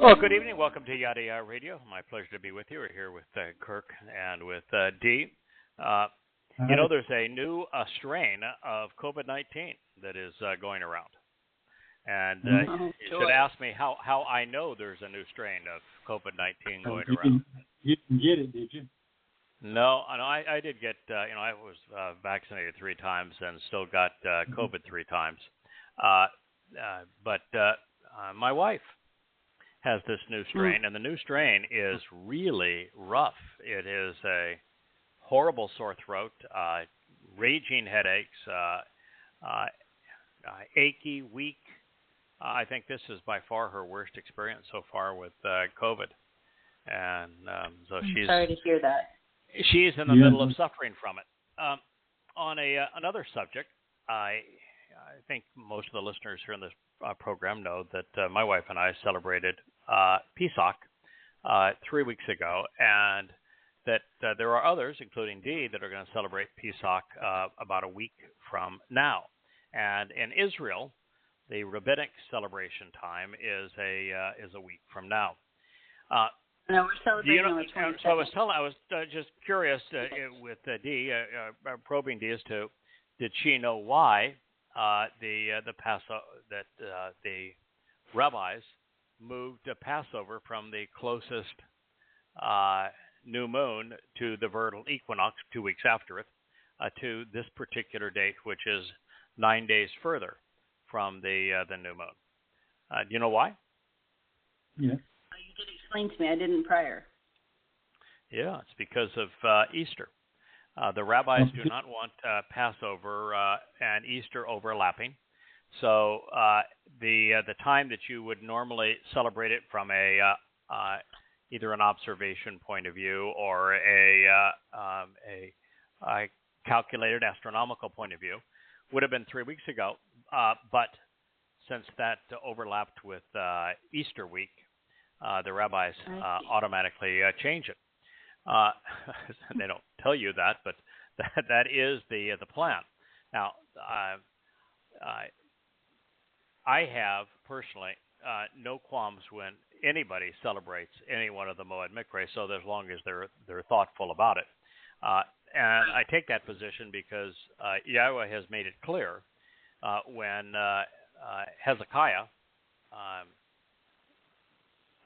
Well, good evening. Welcome to Yada Yahowah Radio. My pleasure to be with you. We're here with Kirk and with Dee. There's a new strain of COVID-19 that is going around. And you should ask me how I know there's a new strain of COVID-19 going around. You didn't get it, did you? No, I did get, I was vaccinated 3 times and still got COVID 3 times. But my wife has this new strain, and the new strain is really rough. It is a horrible sore throat, raging headaches, achy, weak. I think this is by far her worst experience so far with COVID. And so I'm sorry to hear that. She's in the middle of suffering from it. On another subject, I think most of the listeners here in this program know that my wife and I celebrated Pesach 3 weeks ago, and that there are others, including Dee, that are going to celebrate Pesach about a week from now. And in Israel, the rabbinic celebration time is a week from now. No, we're celebrating on the 22nd. So I was just curious with Dee, probing Dee as to, did she know why the Passover that the rabbis moved Passover from the closest new moon to the vernal equinox 2 weeks after it to this particular date, which is 9 days further from the new moon. Do you know why? Yeah. You did explain to me. I didn't prior. Yeah, it's because of Easter. The rabbis do not want Passover and Easter overlapping. So the time that you would normally celebrate it from either an observation point of view or a calculated astronomical point of view would have been 3 weeks ago. But since that overlapped with Easter week, the rabbis automatically change it. They don't tell you that, but that is the plan. Now, I have personally no qualms when anybody celebrates any one of the Moed Mikre, so as long as they're thoughtful about it. And I take that position because Yahweh has made it clear when Hezekiah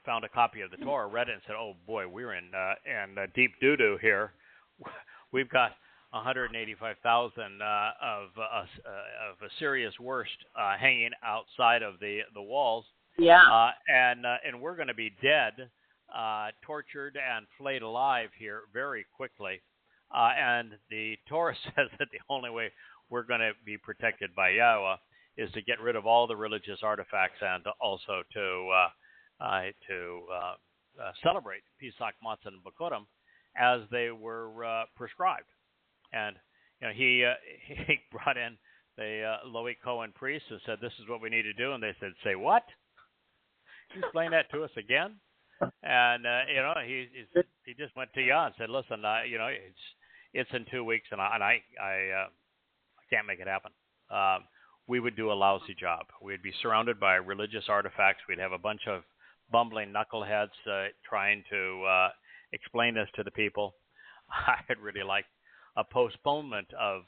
found a copy of the Torah, read it, and said, "Oh boy, we're in deep doo-doo here. We've got 185,000 of Assyria's worst hanging outside of the walls. Yeah. And we're going to be dead, tortured, and flayed alive here very quickly. And the Torah says that the only way we're going to be protected by Yahweh is to get rid of all the religious artifacts and also to celebrate Pesach, Matzah, and Bakurim as they were prescribed." And he brought in the Loic Cohen priests and said, "This is what we need to do." And they said, "Say what? Can you explain that to us again?" And he just went to Yah and said, "Listen, it's in 2 weeks, and I can't make it happen. We would do a lousy job. We'd be surrounded by religious artifacts. We'd have a bunch of bumbling knuckleheads trying to explain this to the people. I'd really like a postponement of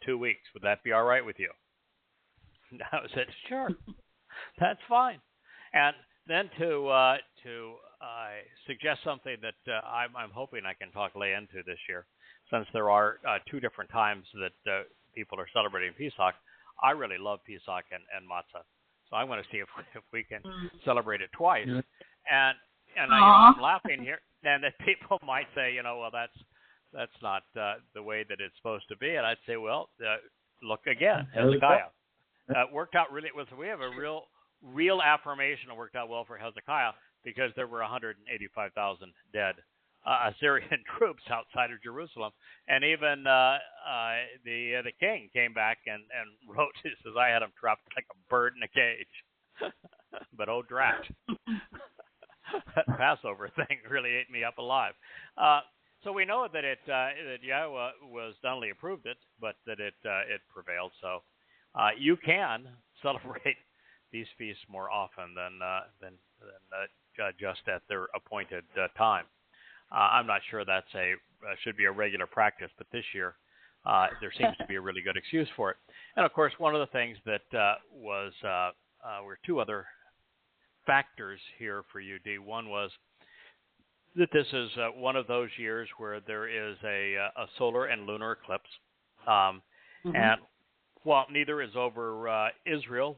2 weeks. Would that be all right with you?" I said, "Sure, that's fine." And then to suggest something that I'm hoping I can talk lay into this year, since there are 2 different times that people are celebrating Pesach. I really love Pesach and Matzah, so I want to see if we can celebrate it twice. And I'm laughing here, and that people might say, well, that's not the way that it's supposed to be. And I'd say, well, look again, Hezekiah. Worked out really. We have a real affirmation that worked out well for Hezekiah because there were 185,000 dead Assyrian troops outside of Jerusalem, and even the king came back and wrote. He says, "I had him trapped like a bird in a cage." But oh drat, that Passover thing really ate me up alive. So we know that that Yahweh was not only approved it, but that it prevailed. So you can celebrate these feasts more often than just at their appointed time. I'm not sure that's should be a regular practice, but this year there seems to be a really good excuse for it. And of course, one of the things that were two other factors here for UD. One was that this is one of those years where there is a solar and lunar eclipse, and while neither is over Israel,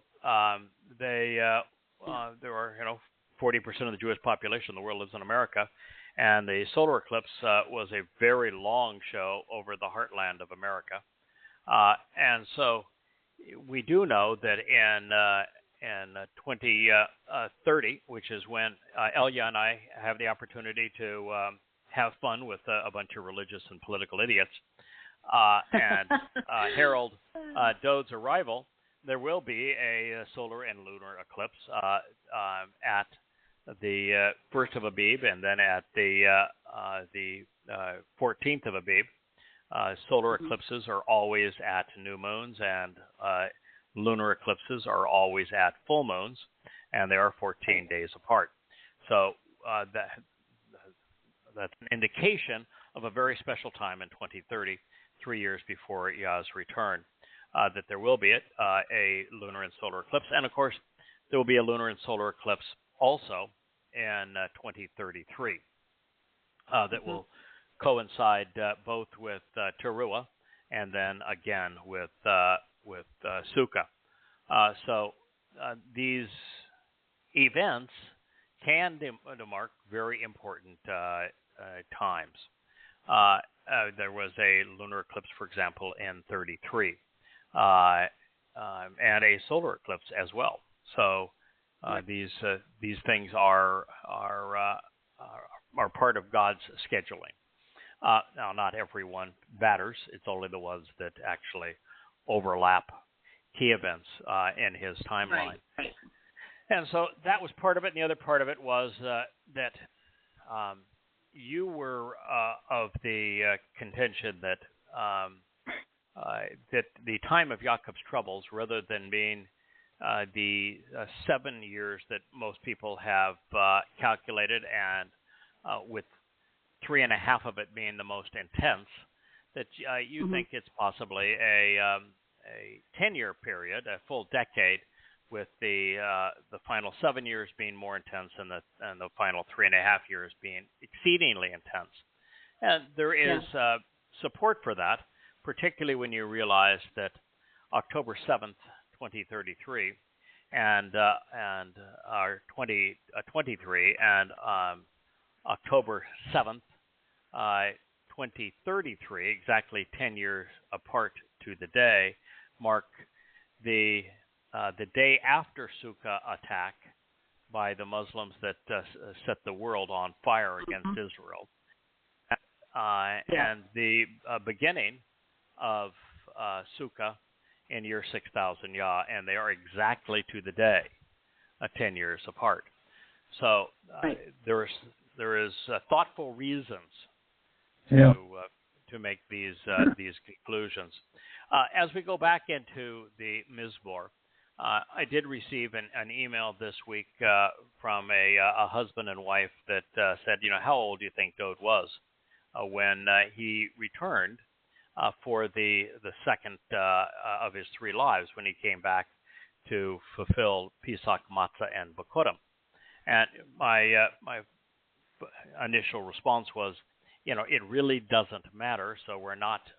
there are 40% of the Jewish population in the world lives in America, and the solar eclipse was a very long show over the heartland of America, and so we do know that in 2030, which is when Elia and I have the opportunity to have fun with a bunch of religious and political idiots, and herald Dowd's arrival, there will be a solar and lunar eclipse at the 1st of Abib, and then at the 14th of Abib. Solar eclipses are always at new moons, and lunar eclipses are always at full moons, and they are 14 days apart. So that's an indication of a very special time in 2030, 3 years before Yah's return, that there will be a lunar and solar eclipse. And, of course, there will be a lunar and solar eclipse also in 2033 that will coincide both with Taruw'ah and then again with Sukkah. So these events can mark very important times. There was a lunar eclipse, for example, in 33, and a solar eclipse as well. So these things are part of God's scheduling. Now, not everyone matters. It's only the ones that actually overlap key events in his timeline. Right. And so that was part of it. And the other part of it was that you were of the contention that that the time of Jacob's troubles, rather than being the 7 years that most people have calculated, and with 3.5 of it being the most intense, that you think it's possibly a 10-year period, a full decade, with the final 7 years being more intense and the final 3.5 years being exceedingly intense. And there is support for that, particularly when you realize that October 7th, 2033, and 2023, and October 7th, 2033, exactly 10 years apart to the day, mark the day after Sukkah attack by the Muslims that set the world on fire against Israel, and the beginning of Sukkah in year 6000 Yah, and they are exactly to the day 10 years apart. So there is thoughtful reasons to make these conclusions. As we go back into the Mizmor, I did receive an email this week from a husband and wife that said, how old do you think Dowd was when he returned for the second of his 3 lives, when he came back to fulfill Pesach, Matzah, and Bikurim? And my initial response was, it really doesn't matter, so we're not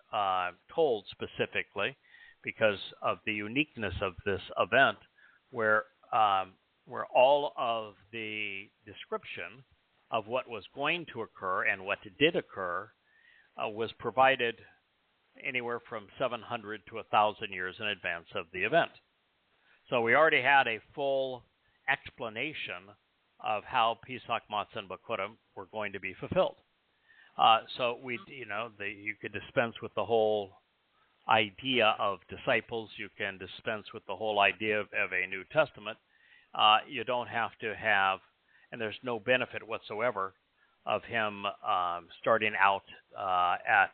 told specifically, because of the uniqueness of this event, where all of the description of what was going to occur and what did occur was provided anywhere from 700 to 1,000 years in advance of the event. So we already had a full explanation of how Pesach, Matzah, and Bikurim were going to be fulfilled. So you could dispense with the whole idea of disciples. You can dispense with the whole idea of a New Testament. You don't have to have, and there's no benefit whatsoever of him starting out at,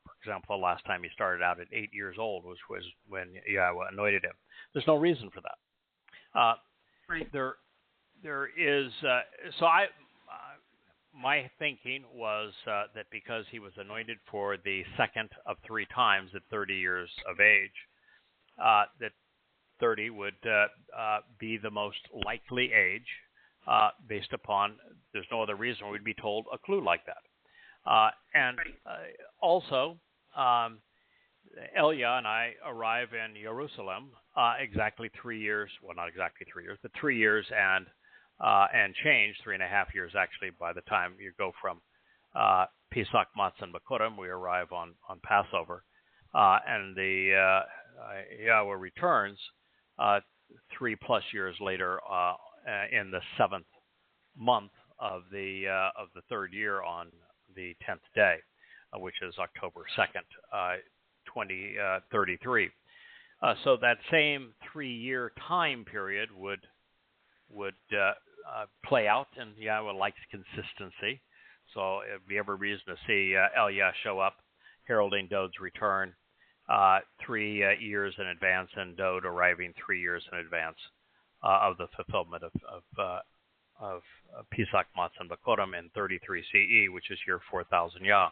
for example, the last time he started out at 8 years old, which was when Yahweh anointed him. There's no reason for that. there is my thinking was that because he was anointed for the second of 3 times at 30 years of age, that 30 would be the most likely age based upon, there's no other reason we'd be told a clue like that. Also, Elia and I arrive in Jerusalem exactly 3 years, well, not exactly 3 years, but 3 years and change, 3.5 years actually, by the time you go from Pesach, Matzah, and Bikurim, we arrive on Passover. And the Yahweh returns 3+ years later in the 7th month of the 3rd year on the 10th day, which is October 2nd, 2033. So that same 3-year time period would play out, and Yahweh likes consistency. So it'd be every reason to see Elia show up, heralding Dowd's return 3 years in advance, and Dowd arriving 3 years in advance of the fulfillment of Pesach, Matzah, and Bikurim in 33 CE, which is year 4000 Yah.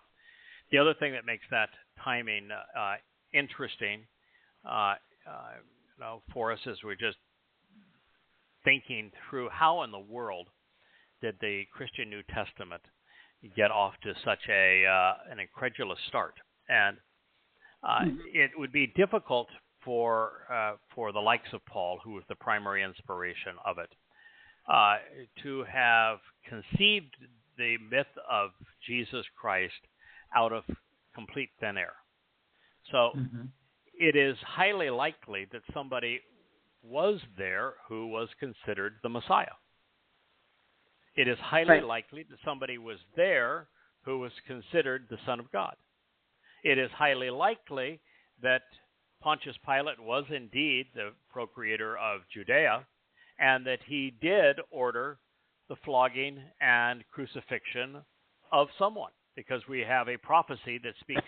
The other thing that makes that timing interesting, for us, is we're just thinking through how in the world did the Christian New Testament get off to such an incredulous start, and it would be difficult for the likes of Paul, who was the primary inspiration of it, to have conceived the myth of Jesus Christ out of complete thin air. So it is highly likely that somebody was there who was considered the Messiah. It is highly likely that somebody was there who was considered the Son of God. It is highly likely that Pontius Pilate was indeed the procreator of Judea, and that he did order the flogging and crucifixion of someone, because we have a prophecy that speaks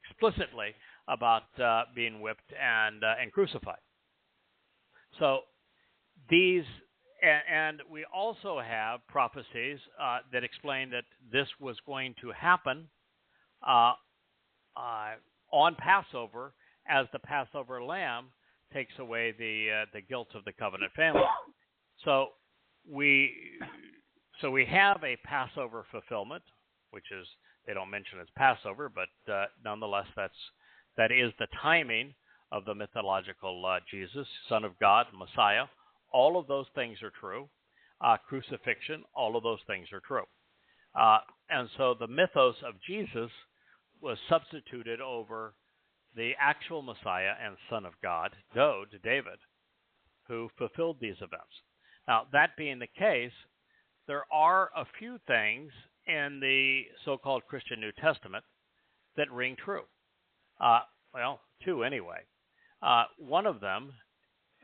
explicitly about being whipped and crucified. So these, and we also have prophecies that explain that this was going to happen on Passover, as the Passover lamb takes away the guilt of the covenant family. So we have a Passover fulfillment, which is, they don't mention it's Passover, but nonetheless that is the timing of the mythological Jesus, Son of God, Messiah. All of those things are true. Crucifixion, all of those things are true. And so the mythos of Jesus was substituted over the actual Messiah and Son of God, Dowd, David, who fulfilled these events. Now, that being the case, there are a few things in the so-called Christian New Testament that ring true. Well, 2 anyway. One of them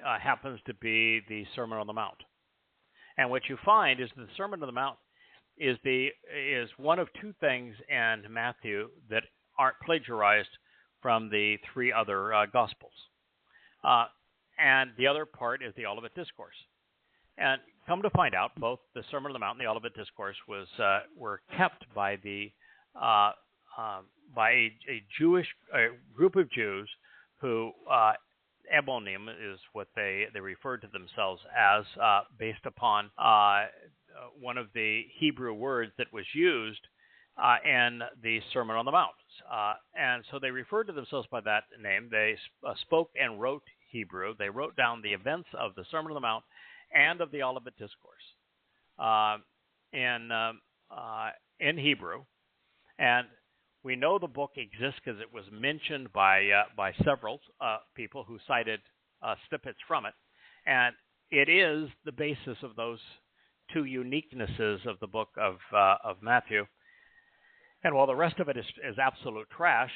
happens to be the Sermon on the Mount. And what you find is the Sermon on the Mount is one of 2 things in Matthew that aren't plagiarized from the 3 other Gospels. And the other part is the Olivet Discourse. And come to find out, both the Sermon on the Mount and the Olivet Discourse were kept by a Jewish group of Jews who Ebonim is what they referred to themselves as, based upon one of the Hebrew words that was used in the Sermon on the Mount. And so they referred to themselves by that name. They spoke and wrote Hebrew. They wrote down the events of the Sermon on the Mount and of the Olivet Discourse in Hebrew. And we know the book exists because it was mentioned by several people who cited snippets from it. And it is the basis of those 2 uniquenesses of the book of Matthew. And while the rest of it is absolute trash,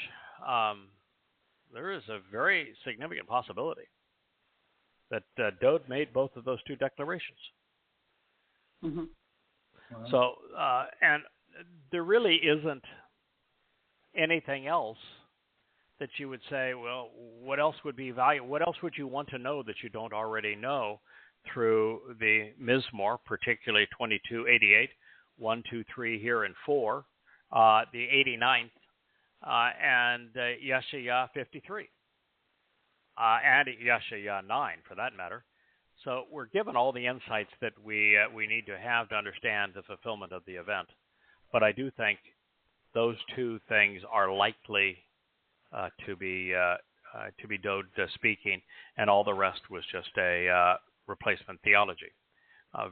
there is a very significant possibility that Dowd made both of those 2 declarations. Mm-hmm. Wow. So, and there really isn't anything else that you would say, well, what else would be valuable? What else would you want to know that you don't already know through the Mizmor, particularly 22:88, 1, 2, 3 here and 4, the 89th, and Yeshayah 53, and Yeshayah 9 for that matter. So we're given all the insights that we need to have to understand the fulfillment of the event. But I do think those two things are likely to be Dowd speaking, and all the rest was just a replacement theology.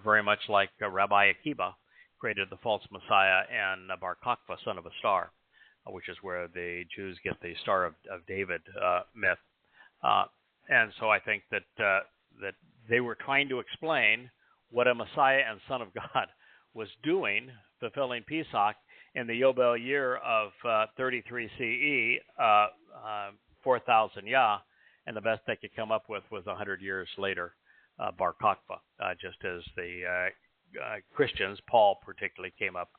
Very much like Rabbi Akiba created the false Messiah and Bar Kokhba, son of a star, which is where the Jews get the Star of David myth. And so I think that that they were trying to explain what a Messiah and Son of God was doing, fulfilling Pesach in the Yobel year of 33 CE, 4,000 Yah, and the best they could come up with was 100 years later, Bar Kokhba, just as the Christians, Paul particularly, came up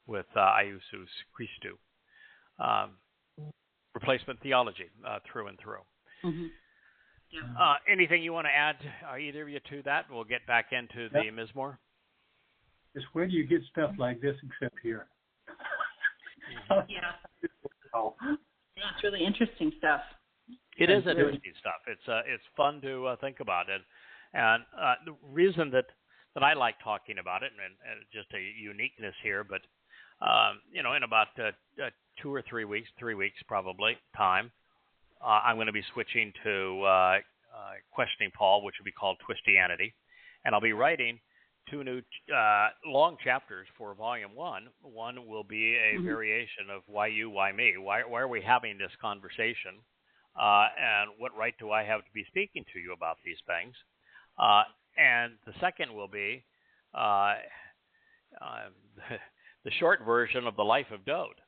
with Iusus Christou. Replacement theology through and through. Mm-hmm. Yeah. Anything you want to add, either of you, to that? We'll get back into the Mizmor. Just where do you get stuff like this except here? Yeah. Yeah, it's really interesting stuff. It is interesting stuff. It's fun to think about it, and the reason that I like talking about it, and just a uniqueness here, but in about 2 or 3 weeks, 3 weeks probably time, I'm going to be switching to questioning Paul, which will be called Twistianity, and I'll be writing 2 new long chapters for Volume 1. One will be a variation of why you, why me? Why are we having this conversation? And what right do I have to be speaking to you about these things? And the second will be the short version of the life of Dowd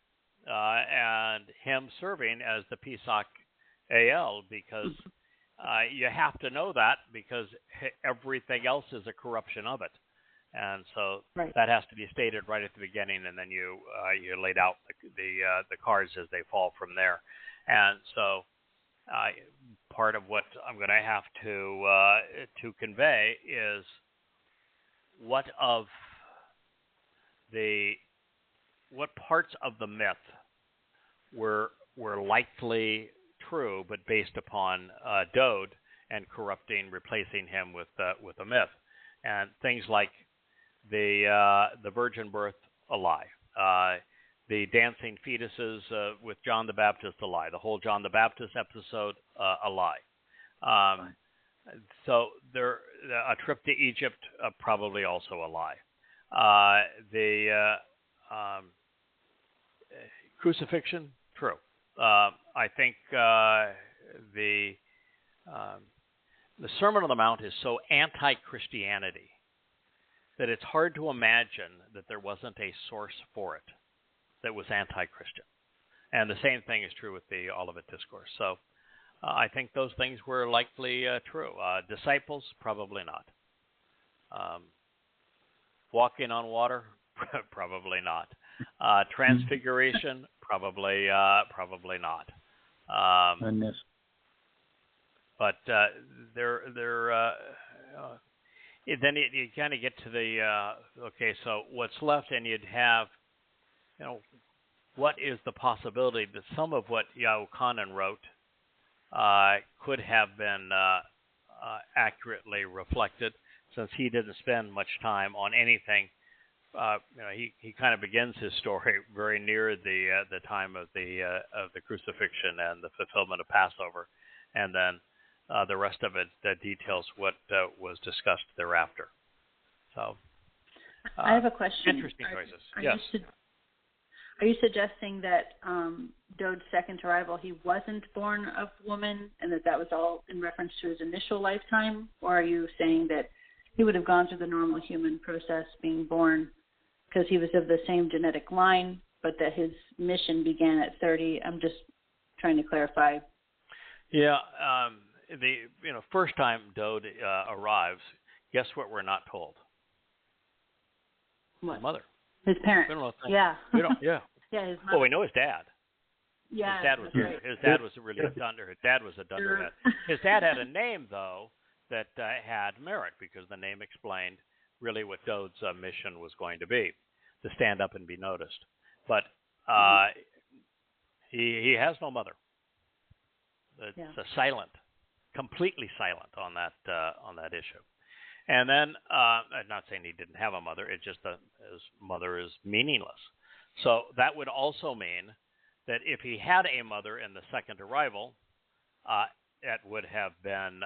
and him serving as the Pesach AL, because you have to know that, because everything else is a corruption of it. And so that has to be stated right at the beginning, and then you laid out the cards as they fall from there. And so part of what I'm going to have to convey is what parts of the myth were likely true, but based upon Dowd and corrupting, replacing him with a myth, and things like the virgin birth, a lie. The dancing fetuses with John the Baptist, a lie. The whole John the Baptist episode, a lie. So a trip to Egypt, probably also a lie. The crucifixion, true. I think the Sermon on the Mount is so anti-Christianity that it's hard to imagine that there wasn't a source for it that was anti-Christian. And the same thing is true with the Olivet Discourse. So I think those things were likely true. Disciples, probably not. Walking on water, probably not. Transfiguration, probably not. But then you kind of get to the okay. So what's left, and you'd have, what is the possibility that some of what Yahuchanan wrote could have been accurately reflected, since he didn't spend much time on anything. He kind of begins his story very near the time of the crucifixion and the fulfillment of Passover, and then the rest of it details what was discussed thereafter. So, I have a question. Interesting choices. Yes. Are you suggesting that Dowd's second arrival, he wasn't born of woman, and that was all in reference to his initial lifetime? Or are you saying that he would have gone through the normal human process, being born, because he was of the same genetic line, but that his mission began at 30? I'm just trying to clarify. Yeah. The first time Dowd arrives, guess what we're not told? What? His mother. His parents. Yeah. We don't. Yeah. Yeah. His mother. Well, we know his dad. Yeah. His dad was really a dunder. His dad was a dunderhead. His dad had a name though that had merit, because the name explained really what Dowd's mission was going to be, to stand up and be noticed. But he has no mother. It's silent, completely silent on that issue. And then, I'm not saying he didn't have a mother. It's just that his mother is meaningless. So that would also mean that if he had a mother in the second arrival, it would have been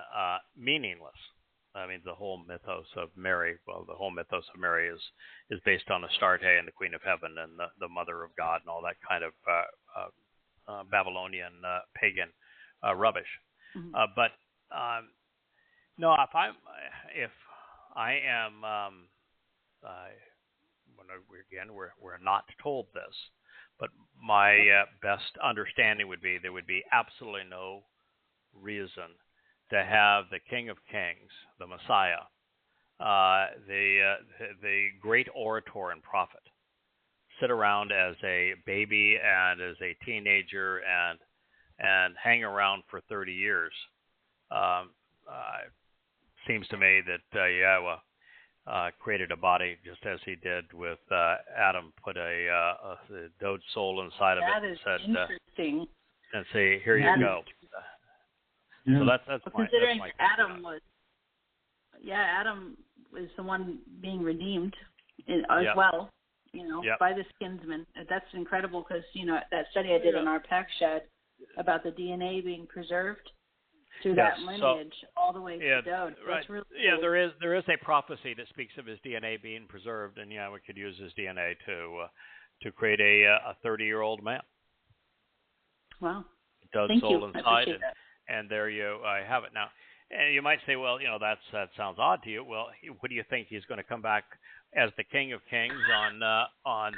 meaningless. I mean, the whole mythos of Mary, is based on Astarte and the Queen of Heaven and the Mother of God and all that kind of Babylonian pagan rubbish. Mm-hmm. But no, if I am, we're not told this, but my best understanding would be there would be absolutely no reason to have the King of Kings, the Messiah, the great orator and prophet, sit around as a baby and as a teenager and hang around for 30 years. Seems to me that Yahowah created a body just as he did with Adam, put a Dowd soul inside of it. That is interesting. And say, here you go. Yeah. So that's considering my Adam was the one being redeemed as well, by the skinsman. That's incredible because, that study I did in our Pack Shed about the DNA being preserved through that lineage all the way to Dowd. That's really cool. Yeah, there is a prophecy that speaks of his DNA being preserved, and we could use his DNA to create a 30-year-old man. Wow. Dowd Thank soul you. inside, and there you have it. Now, and you might say, well, that sounds odd to you. Well, what do you think? He's going to come back as the King of Kings on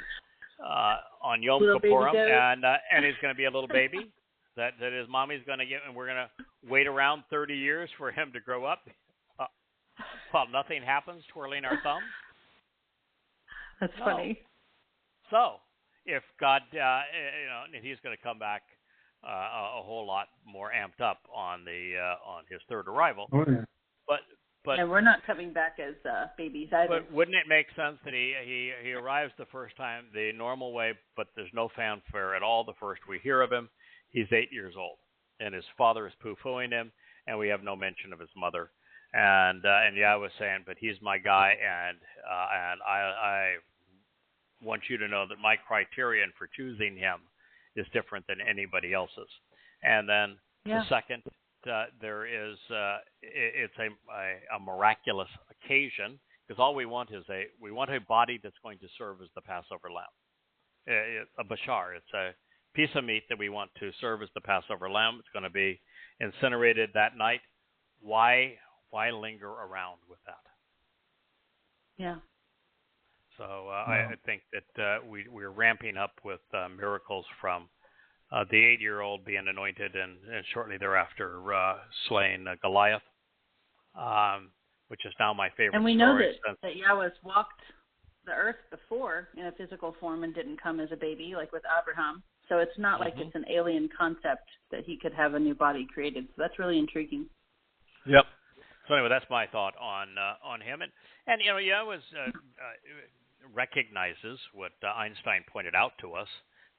Yom Kippurim, and he's going to be a little baby that his mommy's going to get, and we're going to wait around 30 years for him to grow up while nothing happens, twirling our thumbs. That's funny. So, if God, he's going to come back a whole lot more amped up on his third arrival. Oh, yeah. But and we're not coming back as babies either. But wouldn't it make sense that he arrives the first time the normal way, but there's no fanfare at all the first we hear of him? He's 8 years old, and his father is poo-pooing him, and we have no mention of his mother. And Yahowah was saying, but he's my guy, and I want you to know that my criterion for choosing him is different than anybody else's. And then the second, there is it's a miraculous occasion, because all we want is a body that's going to serve as the Passover lamb, a bashar. It's a piece of meat that we want to serve as the Passover lamb. It's going to be incinerated that night. Why linger around with that? Yeah. So I think that we're ramping up with miracles from the 8-year-old being anointed and shortly thereafter slaying Goliath, which is now my favorite. And we know story that Yahowah walked the earth before in a physical form and didn't come as a baby like with Abraham. So it's not like it's an alien concept that he could have a new body created. So that's really intriguing. Yep. So anyway, that's my thought on him. And Yahowah recognizes what Einstein pointed out to us,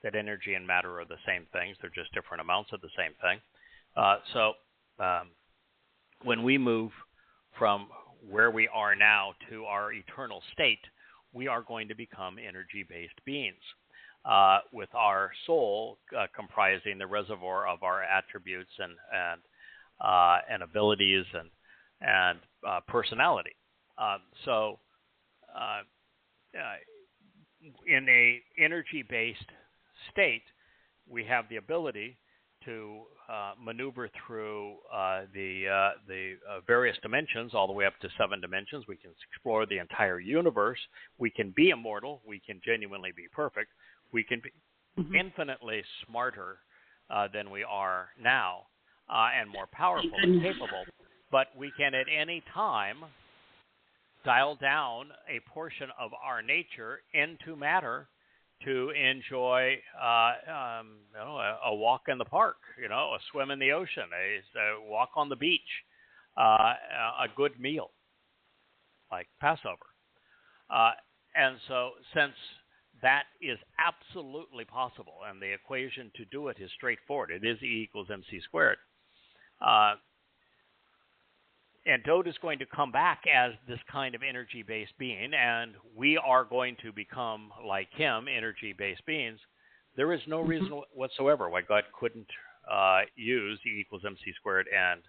that energy and matter are the same things. They're just different amounts of the same thing. So when we move from where we are now to our eternal state, we are going to become energy-based beings, with our soul comprising the reservoir of our attributes and abilities and personality. In a energy-based state, we have the ability to maneuver through the various dimensions, all the way up to 7 dimensions. We can explore the entire universe. We can be immortal. We can genuinely be perfect. We can be infinitely smarter than we are now, and more powerful and capable. But we can at any time dial down a portion of our nature into matter to enjoy a walk in the park, a swim in the ocean, a walk on the beach, a good meal, like Passover. And so since that is absolutely possible, and the equation to do it is straightforward, it is E equals MC squared. And Dowd is going to come back as this kind of energy-based being, and we are going to become, like him, energy-based beings. There is no reason whatsoever why God couldn't use E equals MC squared and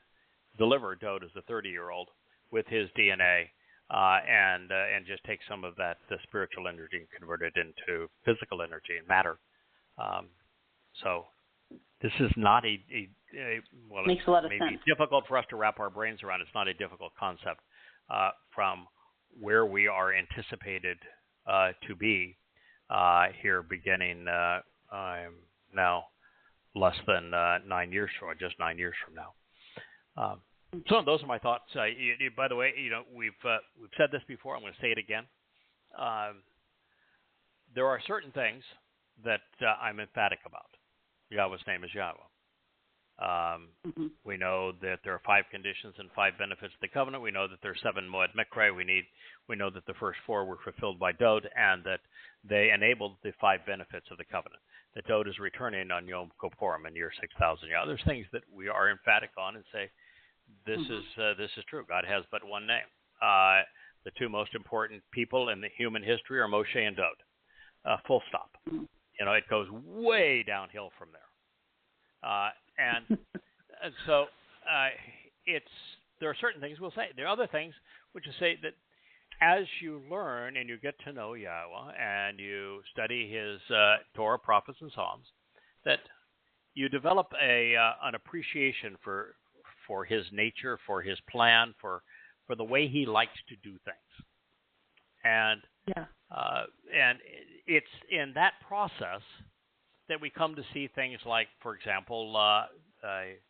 deliver Dowd as a 30-year-old with his DNA and just take some of that the spiritual energy and convert it into physical energy and matter. So this is not well, makes a lot of it may sense. be difficult for us to wrap our brains around. It's not a difficult concept from where we are anticipated to be here beginning now less than 9 years from, or just 9 years from now. So those are my thoughts. By the way, we've said this before. I'm going to say it again. There are certain things that I'm emphatic about. Yahweh's name is Yahweh. We know that there are 5 conditions and 5 benefits of the covenant. We know that there are 7 Moed Mikre. We know that the first 4 were fulfilled by Dowd, and that they enabled the 5 benefits of the covenant. That Dowd is returning on Yom Kippurim in year 6,000. There's things that we are emphatic on and say this is true. God has but one name. The 2 most important people in the human history are Moshe and Dowd. Full stop. It goes way downhill from there. And so there are certain things we'll say. There are other things which will say that as you learn and you get to know Yahweh and you study his Torah, prophets, and Psalms, that you develop an appreciation for his nature, for his plan, for the way he likes to do things. And it's in that process that we come to see things like, for example,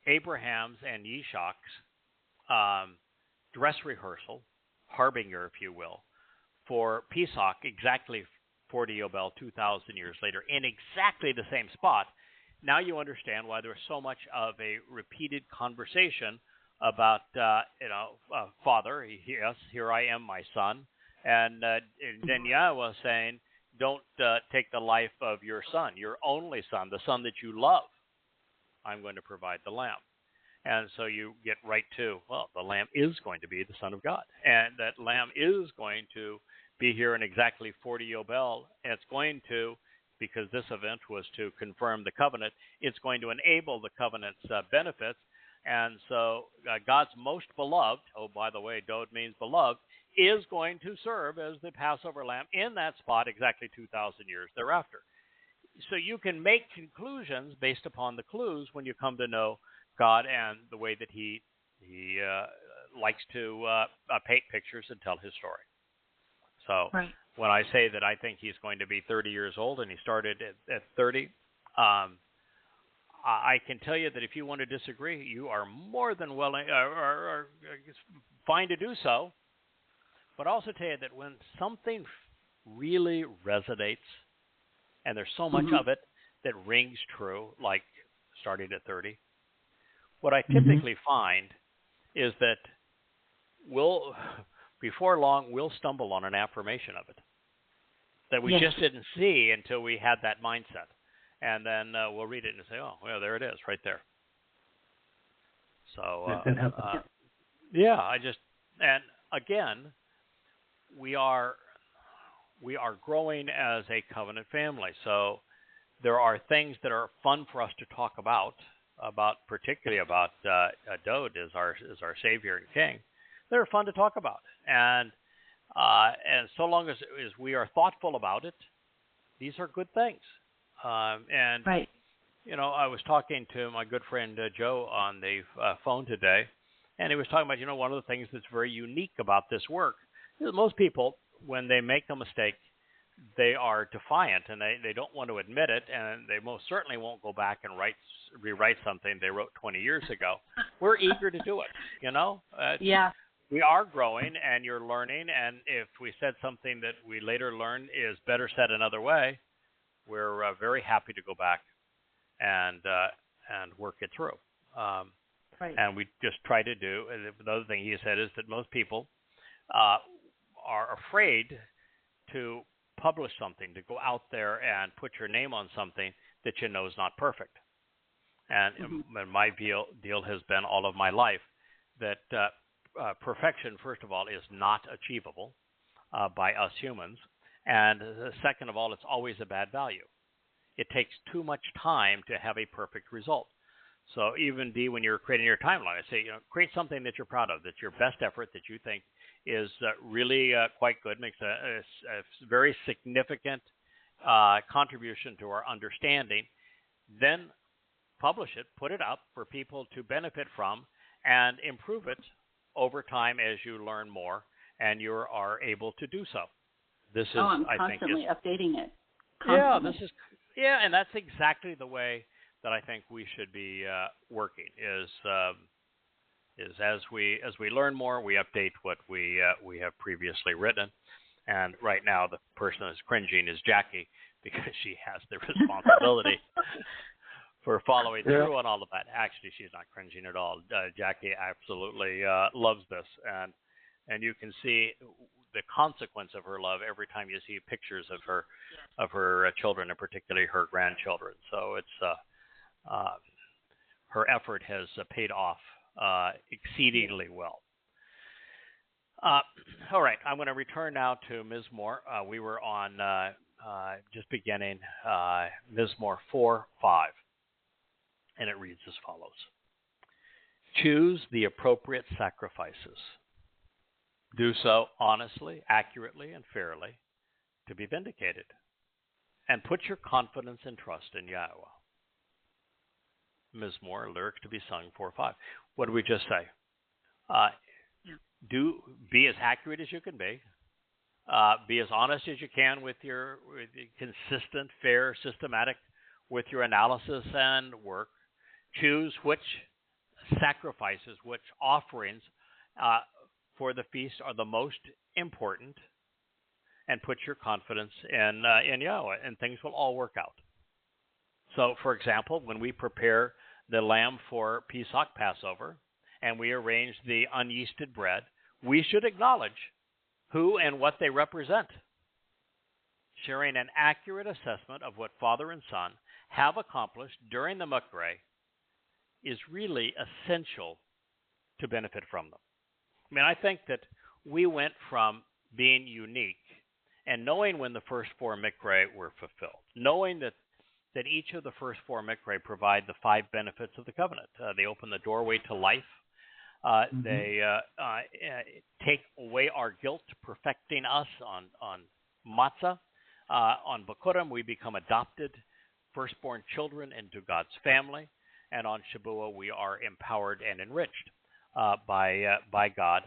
Abraham's and Yishak's dress rehearsal, harbinger, if you will, for Pesach, exactly 40 Yobel, 2,000 years later, in exactly the same spot. Now you understand why there's so much of a repeated conversation about, Father, yes, here I am, my son. And then Yahweh saying, don't take the life of your son, your only son, the son that you love. I'm going to provide the lamb. And so you get right to, well, the lamb is going to be the Son of God. And that lamb is going to be here in exactly 40 Yobel. And it's going to, because this event was to confirm the covenant, it's going to enable the covenant's benefits. And so God's most beloved, oh, by the way, Dowd means beloved, is going to serve as the Passover lamb in that spot exactly 2,000 years thereafter. So you can make conclusions based upon the clues when you come to know God and the way that he likes to paint pictures and tell his story. So when I say that I think he's going to be 30 years old and he started at 30, I can tell you that if you want to disagree, you are more than willing or fine to do so. But also tell you that when something really resonates, and there's so much of it that rings true, like starting at 30, what I typically find is that before long, we'll stumble on an affirmation of it that we just didn't see until we had that mindset. And then we'll read it and say, oh, well, there it is, right there. So, and again, we are growing as a covenant family. So there are things that are fun for us to talk about particularly about Dowd as our Savior and King. They're fun to talk about. And so long as we are thoughtful about it, these are good things. I was talking to my good friend Joe on the phone today, and he was talking about, one of the things that's very unique about this work is most people, when they make a mistake, they are defiant and they don't want to admit it, and they most certainly won't go back and rewrite something they wrote 20 years ago. We're eager to do it, We are growing, and you're learning, and if we said something that we later learn is better said another way, we're very happy to go back and work it through. Right. And we just try to do, and the other thing he said is that most people are afraid to publish something, to go out there and put your name on something that you know is not perfect. And my deal has been all of my life that perfection, first of all, is not achievable by us humans. And second of all, it's always a bad value. It takes too much time to have a perfect result. So even, Dee, when you're creating your timeline, I say, create something that you're proud of, that's your best effort, that you think is really quite good, makes a very significant contribution to our understanding. Then publish it, put it up for people to benefit from, and improve it over time as you learn more and you are able to do so. This is, I'm constantly updating it. Constantly. Yeah, and that's exactly the way that I think we should be working. Is as we learn more, we update what we have previously written. And right now, the person that's cringing is Jackie, because she has the responsibility for following through on all of that. Actually, she's not cringing at all. Jackie absolutely loves this, and you can see the consequence of her love every time you see pictures of her children, and particularly her grandchildren. So it's her effort has paid off exceedingly well. All right, I'm going to return now to Mizmor. We were on just beginning Mizmor 4:5, and it reads as follows: Choose the appropriate sacrifices. Do so honestly, accurately, and fairly, to be vindicated. And put your confidence and trust in Yahowah. Mizmor, lyrics to be sung 4:5. What did we just say? Be as accurate as you can be. Be as honest as you can with your consistent, fair, systematic with your analysis and work. Choose which sacrifices, which offerings for the feast are the most important, and put your confidence in Yahowah, and things will all work out. So, for example, when we prepare the lamb for Pesach, Passover, and we arrange the unyeasted bread, we should acknowledge who and what they represent. Sharing an accurate assessment of what father and son have accomplished during the Mikra is really essential to benefit from them. I mean, I think that we went from being unique and knowing when the first four Mikra were fulfilled, knowing that each of the first four Mikra provide the 5 benefits of the covenant. They open the doorway to life. They take away our guilt, perfecting us on Matzah. On Bikurim, we become adopted firstborn children into God's family. And on Shabuah, we are empowered and enriched by God.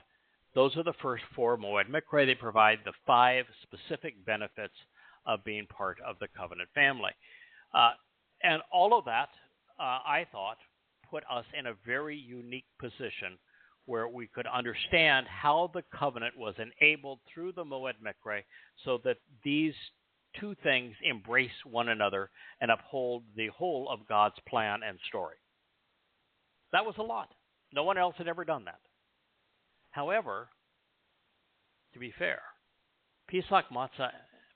Those are the first 4 Moed Mikra. They provide the 5 specific benefits of being part of the covenant family. And all of that, I thought, put us in a very unique position where we could understand how the covenant was enabled through the Moed Mikra, so that these 2 things embrace one another and uphold the whole of God's plan and story. That was a lot. No one else had ever done that. However, to be fair, Pesach, Matzah,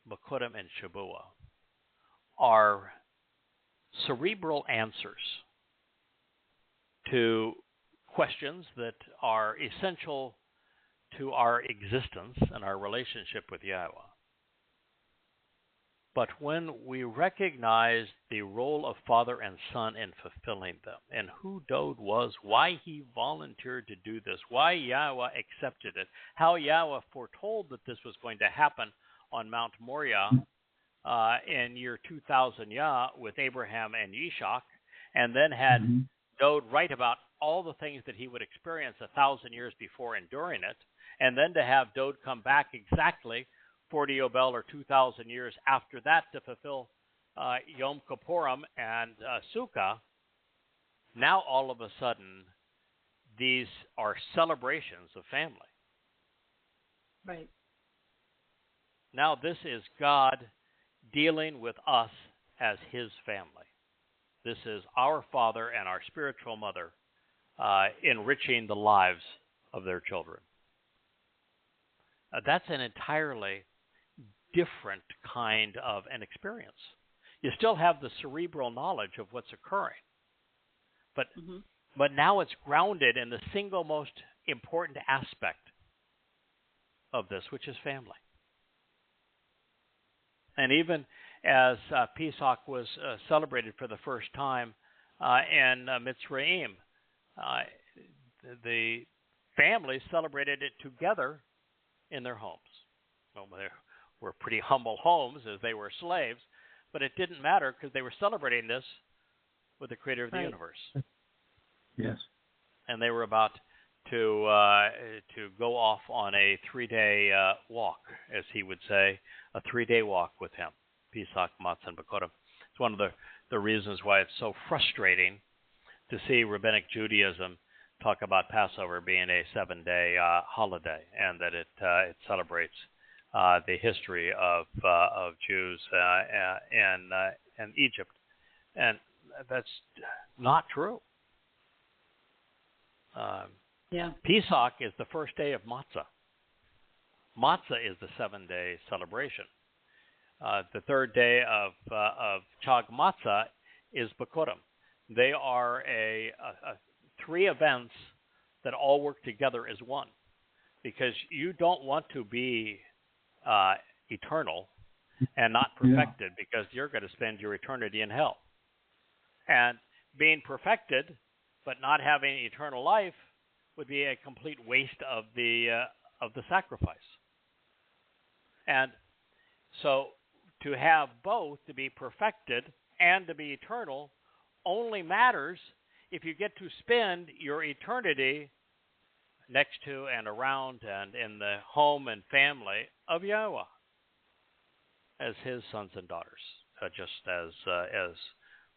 Bikurim, and Shabuah are cerebral answers to questions that are essential to our existence and our relationship with Yahowah. But when we recognize the role of father and son in fulfilling them, and who Dowd was, why he volunteered to do this, why Yahowah accepted it, how Yahowah foretold that this was going to happen on Mount Moriah in year 2000 Yah with Abraham and Yishak, and then had Dowd write about all the things that he would experience 1,000 years before enduring it, and then to have Dowd come back exactly 40 Yobel or 2,000 years after that to fulfill Yom Kippurim and Sukkah. Now all of a sudden, these are celebrations of family. Right. Now this is God dealing with us as his family. This is our father and our spiritual mother enriching the lives of their children. That's an entirely different kind of an experience. You still have the cerebral knowledge of what's occurring, but now it's grounded in the single most important aspect of this, which is family. And even as Pesach was celebrated for the first time in Mitzrayim, the families celebrated it together in their homes. Well, they were pretty humble homes as they were slaves, but it didn't matter because they were celebrating this with the Creator of the universe. Yes. And they were about to go off on a 3-day walk, as he would say, a 3-day walk with him. Pesach, Matzah, and Bakorim. It's one of the reasons why it's so frustrating to see Rabbinic Judaism talk about Passover being a 7-day holiday, and that it celebrates the history of Jews and Egypt, and that's not true. Pesach is the first day of Matzah. Matzah is the 7-day celebration. The third day of Chag Matsah is Bakorim. They are a 3 events that all work together as one, because you don't want to be eternal and not perfected, because you're going to spend your eternity in hell. And being perfected but not having eternal life would be a complete waste of the sacrifice. And so to have both, to be perfected and to be eternal, only matters if you get to spend your eternity next to and around and in the home and family of Yahweh as his sons and daughters, just as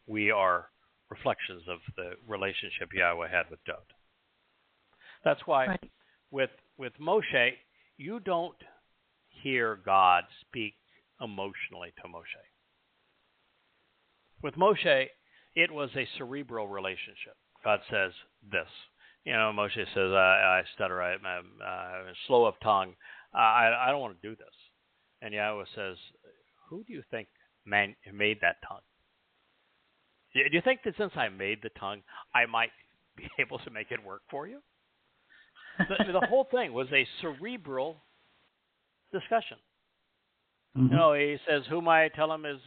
we are reflections of the relationship Yahweh had with Dowd. That's why with Moshe, you don't hear God speak emotionally to Moshe. With Moshe, it was a cerebral relationship. God says this. Moshe says, I stutter, I'm slow of tongue. I don't want to do this. And Yahweh says, who do you think made that tongue? Do you think that since I made the tongue, I might be able to make it work for you? The whole thing was a cerebral discussion. Mm-hmm. He says, whom I tell him is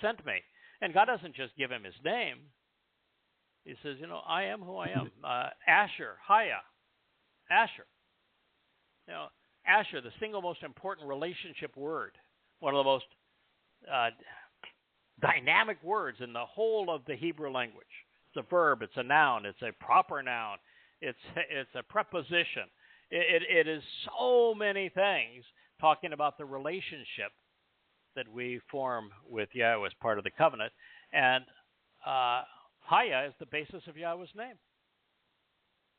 sent me. And God doesn't just give him his name. He says, I am who I am. Asher, Haya, Asher. Asher, the single most important relationship word, one of the most dynamic words in the whole of the Hebrew language. It's a verb, it's a noun, it's a proper noun, it's a preposition. It is so many things talking about the relationship that we form with Yahweh as part of the covenant. And Haya is the basis of Yahweh's name.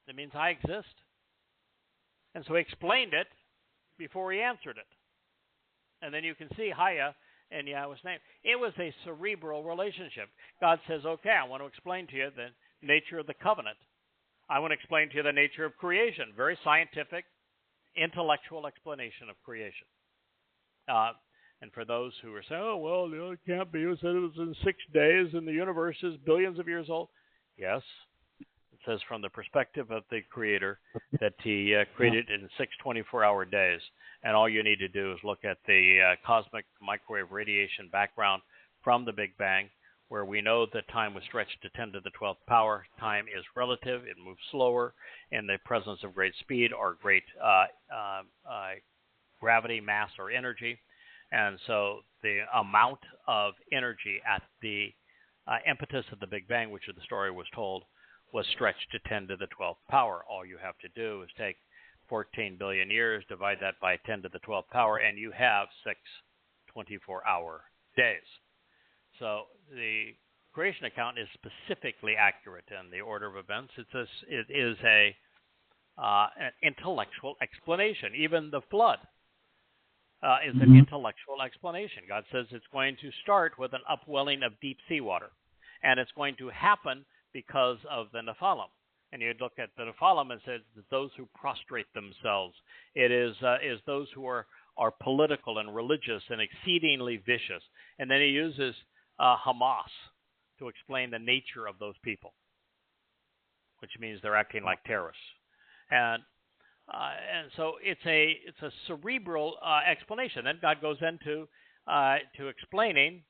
It means I exist. And so he explained it before he answered it. And then you can see Haya in Yahweh's name. It was a cerebral relationship. God says, okay, I want to explain to you the nature of the covenant. I want to explain to you the nature of creation. Very scientific, intellectual explanation of creation. And for those who are saying, oh, well, it can't be. It said it was in 6 days and the universe is billions of years old. Yes. It says from the perspective of the Creator that he created in 6 24-hour days. And all you need to do is look at the cosmic microwave radiation background from the Big Bang, where we know that time was stretched to 10 to the 12th power. Time is relative. It moves slower in the presence of great speed or great gravity, mass, or energy. And so the amount of energy at the impetus of the Big Bang, which the story was told, was stretched to 10 to the 12th power. All you have to do is take 14 billion years, divide that by 10 to the 12th power, and you have 6 24-hour days. So the creation account is specifically accurate in the order of events. It is an intellectual explanation. Even the flood is an intellectual explanation. God says it's going to start with an upwelling of deep seawater, and it's going to happen because of the Nephilim. And you look at the Nephilim and says those who prostrate themselves. It is those who are political and religious and exceedingly vicious. And then he uses Hamas to explain the nature of those people, which means they're acting like terrorists. And so it's a cerebral explanation. Then God goes into to explaining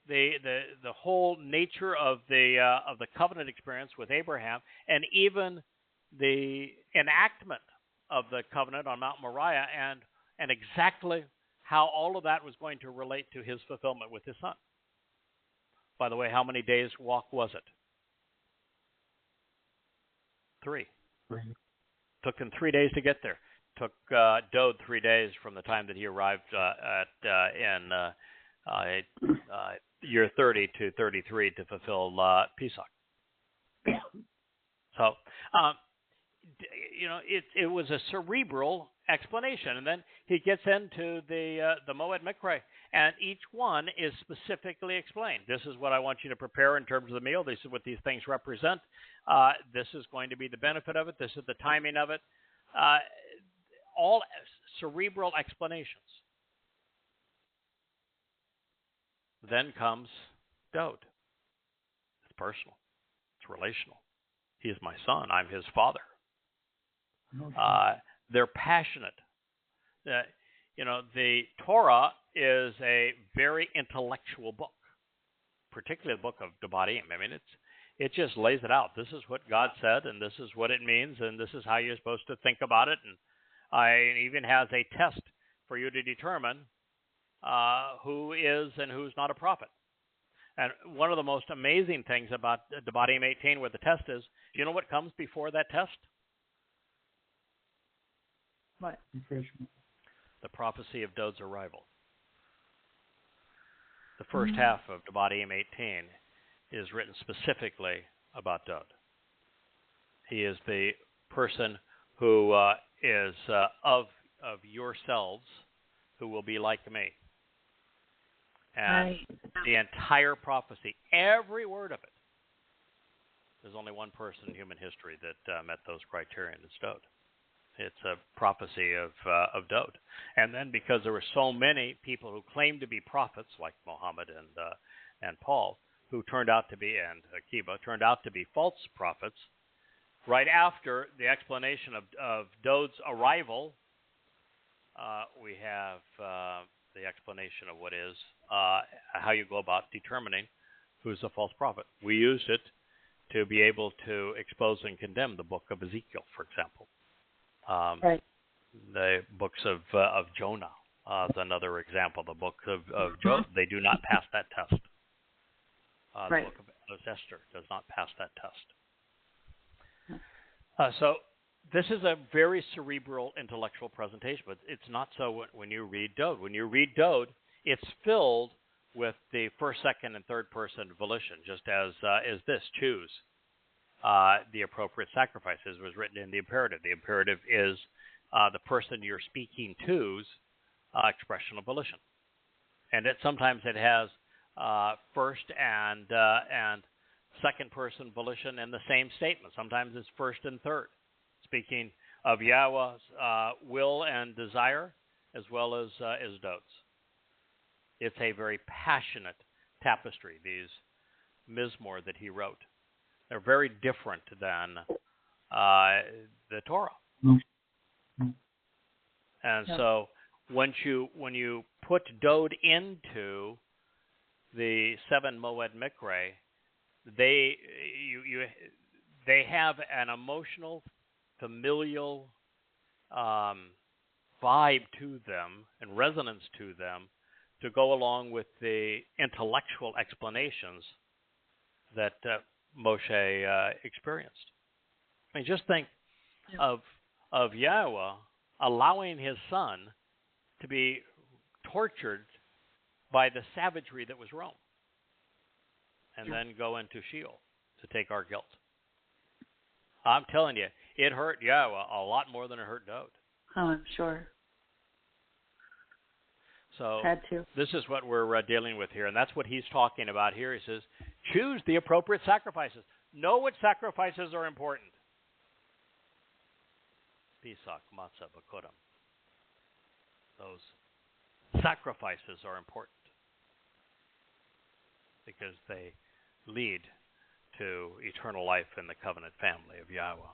the whole nature of the covenant experience with Abraham, and even the enactment of the covenant on Mount Moriah, and exactly how all of that was going to relate to his fulfillment with his son. By the way, how many days walk was it? 3. Took them 3 days to get there. Took Dowd 3 days from the time that he arrived in year 30 to 33 to fulfill Pesach. So, it was a cerebral explanation, and then he gets into the Moed Mikre, and each one is specifically explained. This is what I want you to prepare in terms of the meal. This is what these things represent. This is going to be the benefit of it. This is the timing of it. All cerebral explanations. Then comes Dowd. It's personal. It's relational. He is my son. I'm his father. They're passionate. The Torah is a very intellectual book, particularly the book of Debarim. I mean, it just lays it out. This is what God said, and this is what it means, and this is how you're supposed to think about it. And it even has a test for you to determine who is and who's not a prophet. And one of the most amazing things about Debarim 18, where the test is, do you know what comes before that test? What? The prophecy of Dowd's arrival. The first half of Debarim 18 is written specifically about Dowd. He is the person who is of yourselves, who will be like me. And the entire prophecy, every word of it, there's only one person in human history that met those criteria, and it's Dowd. It's a prophecy of Dowd. And then because there were so many people who claimed to be prophets, like Muhammad and Paul, who turned out to be, and Akiba, turned out to be false prophets, right after the explanation of Dowd's arrival, we have the explanation of what is, how you go about determining who's a false prophet. We used it to be able to expose and condemn the book of Ezekiel, for example. Right. The books of Jonah is another example. The book of Job, they do not pass that test. The book of Esther does not pass that test. So this is a very cerebral intellectual presentation, but it's not so when you read Dowd. When you read Dowd, it's filled with the first, second, and third person volition, just as this, choose the appropriate sacrifices was written in the imperative. The imperative is the person you're speaking to's expression of volition, and sometimes it has first and second person volition in the same statement. Sometimes it's first and third, speaking of Yahweh's will and desire, as well as Dowd's. It's a very passionate tapestry, these Mizmor that he wrote. They're very different than the Torah. And so when you put Dowd into the 7 Moed Mikre, they have an emotional, familial vibe to them and resonance to them to go along with the intellectual explanations that Moshe experienced. I mean, just think of Yahweh allowing his son to be tortured by the savagery that was Rome, and then go into Sheol to take our guilt. I'm telling you, it hurt Yahweh a lot more than it hurt Dowd. Oh, I'm sure. So Had to. This is what we're dealing with here, and that's what he's talking about here. He says, choose the appropriate sacrifices. Know what sacrifices are important. Pesach Matzah April. Those sacrifices are important because they lead to eternal life in the covenant family of Yahweh.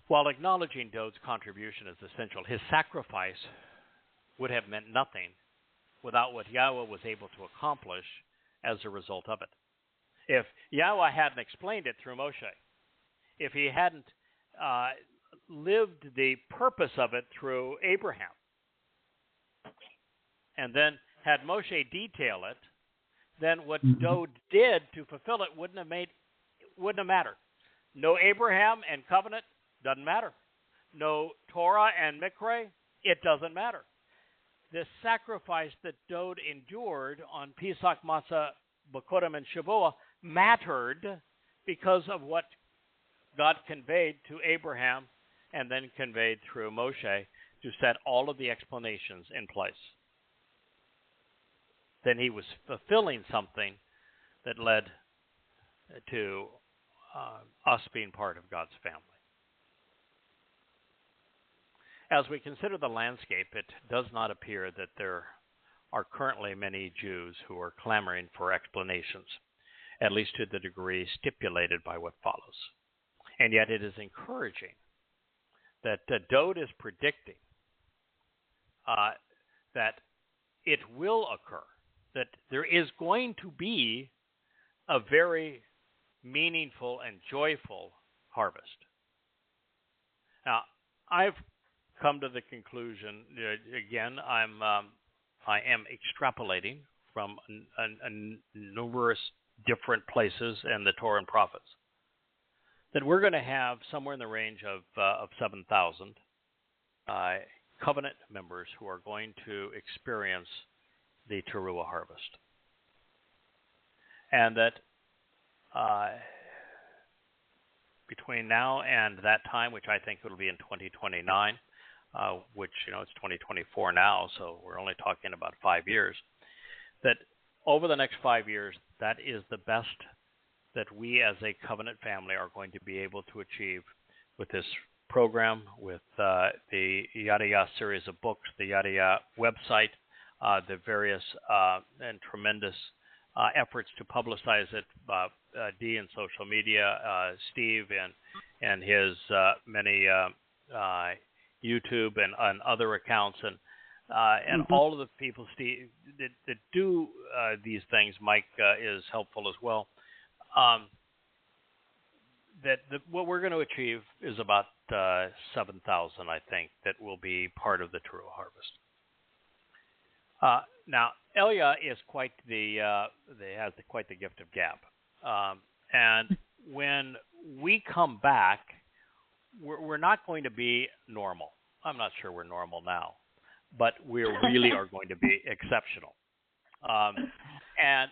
While acknowledging Dowd's contribution as essential, his sacrifice would have meant nothing without what Yahweh was able to accomplish as a result of it. If Yahweh hadn't explained it through Moshe, if he hadn't lived the purpose of it through Abraham, and then had Moshe detail it, then what Dowd did to fulfill it wouldn't have mattered. No Abraham and covenant, doesn't matter. No Torah and Mikra, it doesn't matter. The sacrifice that Dowd endured on Pesach Matzah April and Shavuot mattered because of what God conveyed to Abraham and then conveyed through Moshe to set all of the explanations in place. Then he was fulfilling something that led to us being part of God's family. As we consider the landscape, it does not appear that there are currently many Jews who are clamoring for explanations, at least to the degree stipulated by what follows. And yet it is encouraging that Dowd is predicting that it will occur, that there is going to be a very meaningful and joyful harvest. Now, I've come to the conclusion, again, I am extrapolating from numerous different places in the Torah and prophets, that we're going to have somewhere in the range of 7,000 covenant members who are going to experience the Taruw'ah Harvest. And that between now and that time, which I think will be in 2029, which, it's 2024 now, so we're only talking about 5 years, that over the next 5 years, that is the best that we as a covenant family are going to be able to achieve with this program, with the Yada Yah series of books, the Yada Yah website, the various and tremendous efforts to publicize it, Dee in social media, Steve and his many YouTube and other accounts, and all of the people, Steve, that do these things. Mike is helpful as well. What we're going to achieve is about 7,000, I think, that will be part of the Taruw'ah Harvest. Now, Elia is quite has quite the gift of gab, and when we come back, we're not going to be normal. I'm not sure we're normal now, but we really are going to be exceptional, and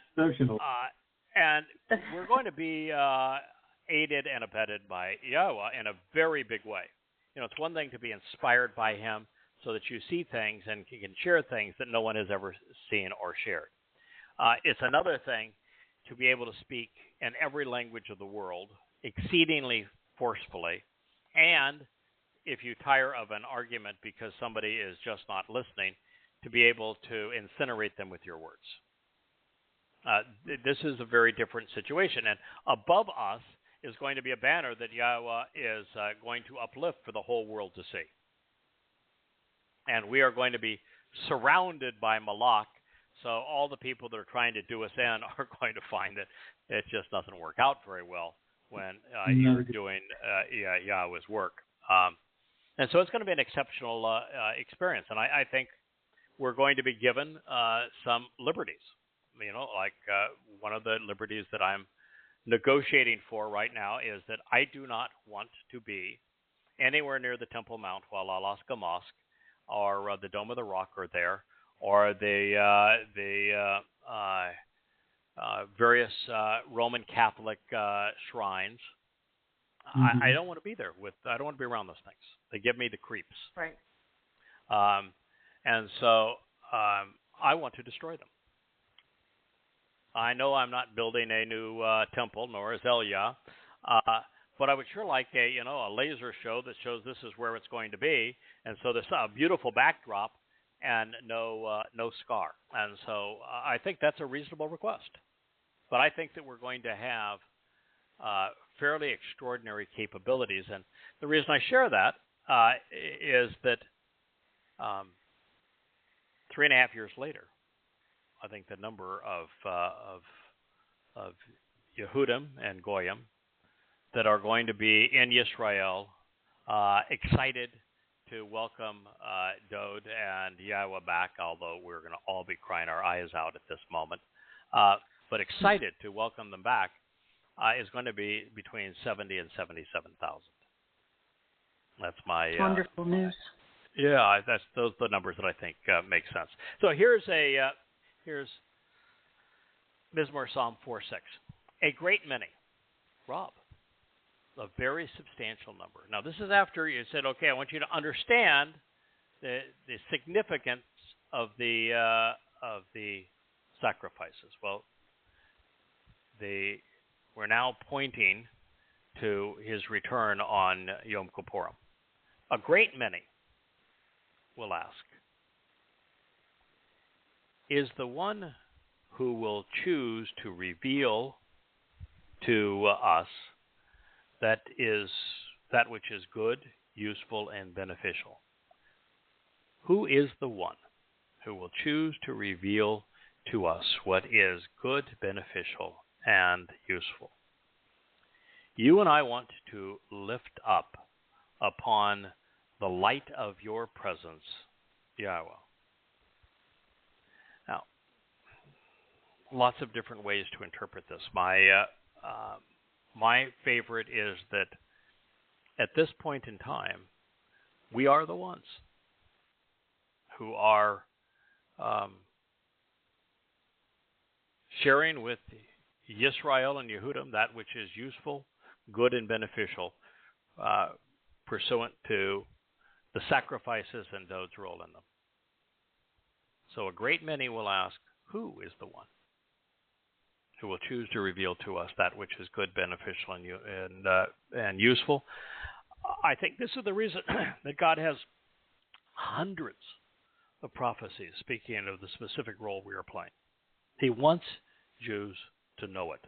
we're going to be aided and abetted by Yahweh in a very big way. It's one thing to be inspired by him so that you see things and you can share things that no one has ever seen or shared. It's another thing to be able to speak in every language of the world exceedingly forcefully, and if you tire of an argument because somebody is just not listening, to be able to incinerate them with your words. This is a very different situation, and above us is going to be a banner that Yahweh is going to uplift for the whole world to see. And we are going to be surrounded by Malach, so all the people that are trying to do us in are going to find that it just doesn't work out very well when you're doing Yahweh's work. And so it's going to be an exceptional experience, and I think we're going to be given some liberties. Like one of the liberties that I'm negotiating for right now is that I do not want to be anywhere near the Temple Mount while Alaska Mosque or the Dome of the Rock are there, or the various Roman Catholic shrines. I don't want to be there I don't want to be around those things. They give me the creeps. Right. And so I want to destroy them. I know I'm not building a new temple, nor is Elia, but I would sure like a laser show that shows this is where it's going to be, and so there's a beautiful backdrop and no scar. And so I think that's a reasonable request. But I think that we're going to have fairly extraordinary capabilities, and the reason I share that is that 3.5 years later, I think the number of Yehudim and Goyim that are going to be in Israel, excited to welcome Dowd and Yahowah back, although we're going to all be crying our eyes out at this moment, but excited to welcome them back, is going to be between 70 and 77,000. That's my wonderful news. Yeah, those are the numbers that I think make sense. So here's Mizmor Psalm 4:6. A great many, Rob, a very substantial number. Now this is after you said, okay, I want you to understand the significance of the sacrifices. Well, we're now pointing to his return on Yom Kippurim. A great many will ask, is the one who will choose to reveal to us that which is good, useful, and beneficial? Who is the one who will choose to reveal to us what is good, beneficial, and useful? You and I want to lift up upon the light of your presence, Yahowah. Now, lots of different ways to interpret this. My favorite is that at this point in time, we are the ones who are sharing with Yisrael and Yehudim that which is useful, good, and beneficial, pursuant to the sacrifices and Dowd's role in them. So a great many will ask, who is the one who will choose to reveal to us that which is good, beneficial, and useful? I think this is the reason that God has hundreds of prophecies speaking of the specific role we are playing. He wants Jews to know it.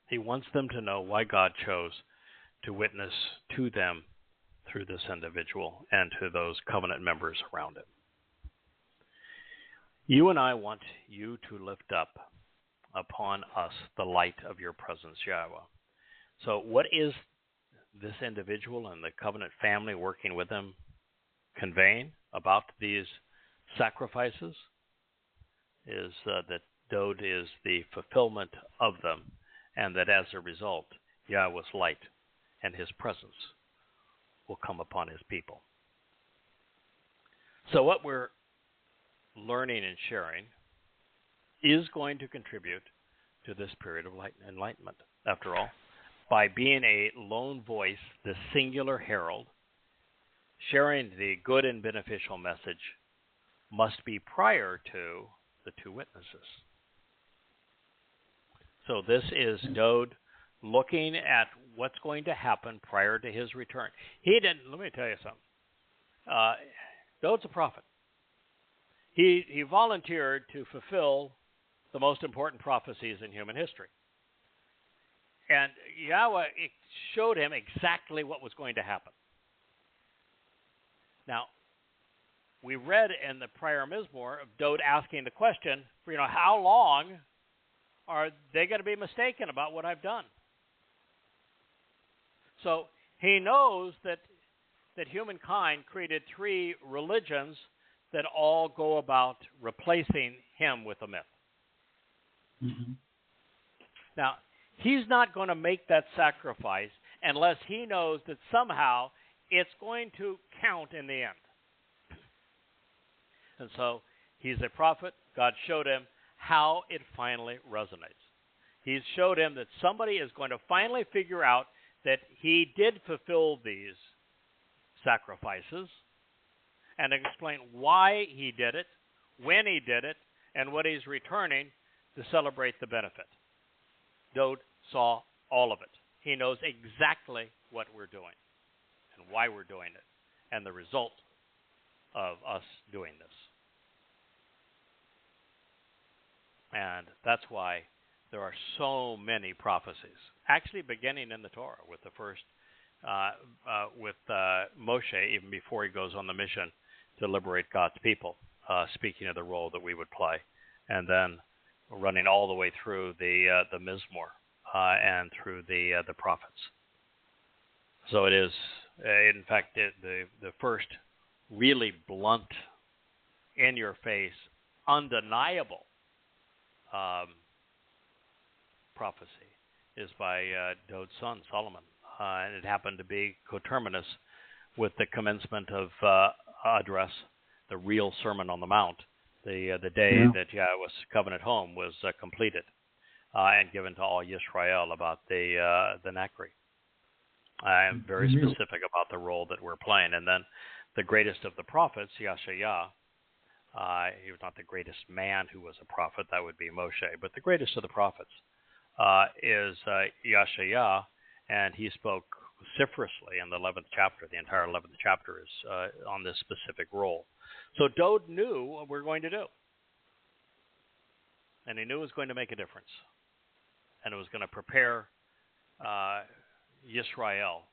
He wants them to know why God chose to witness to them through this individual and to those covenant members around him. You and I want you to lift up upon us the light of your presence, Yahowah. So what is this individual and the covenant family working with him conveying about these sacrifices? Is that Dowd is the fulfillment of them, and that as a result, Yahowah's light and his presence will come upon his people. So what we're learning and sharing is going to contribute to this period of enlightenment. After all, by being a lone voice, the singular herald, sharing the good and beneficial message must be prior to the two witnesses. So this is Dowd looking at what's going to happen prior to his return. Let me tell you something. Dowd's a prophet. He volunteered to fulfill the most important prophecies in human history. And Yahowah showed him exactly what was going to happen. Now, we read in the prior Mizmor of Dowd asking the question, how long are they going to be mistaken about what I've done? So he knows that humankind created three religions that all go about replacing him with a myth. Mm-hmm. Now, he's not going to make that sacrifice unless he knows that somehow it's going to count in the end. And so he's a prophet. God showed him how it finally resonates. He showed him that somebody is going to finally figure out that he did fulfill these sacrifices and explain why he did it, when he did it, and what he's returning to celebrate the benefit. Dowd saw all of it. He knows exactly what we're doing and why we're doing it and the result of us doing this. And that's why there are so many prophecies, actually beginning in the Torah with the first, with Moshe, even before he goes on the mission to liberate God's people, speaking of the role that we would play, and then running all the way through the Mizmor and through the prophets. So it is, in fact, the first really blunt, in-your-face, undeniable prophecy is by Dowd's son, Solomon. And it happened to be coterminous with the commencement of address, the real Sermon on the Mount, the day that Yahweh's covenant home was completed and given to all Yisrael about the Nakri. I am very specific about the role that we're playing. And then the greatest of the prophets, Yasha'yah, he was not the greatest man who was a prophet, that would be Moshe, but the greatest of the prophets is Yasha'yah, and he spoke vociferously in the 11th chapter. The entire 11th chapter is on this specific role. So Dowd knew what we're going to do, and he knew it was going to make a difference, and it was going to prepare Yisrael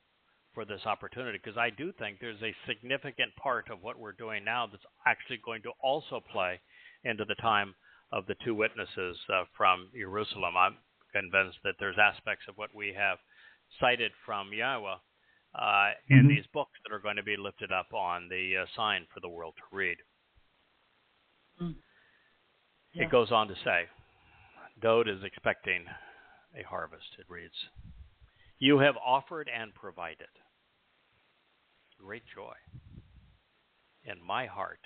for this opportunity, because I do think there's a significant part of what we're doing now that's actually going to also play into the time of the two witnesses from Jerusalem. I'm convinced that there's aspects of what we have cited from Yahweh in these books that are going to be lifted up on the sign for the world to read. It goes on to say, Dowd is expecting a harvest, it reads. You have offered and provided. Great joy in my heart,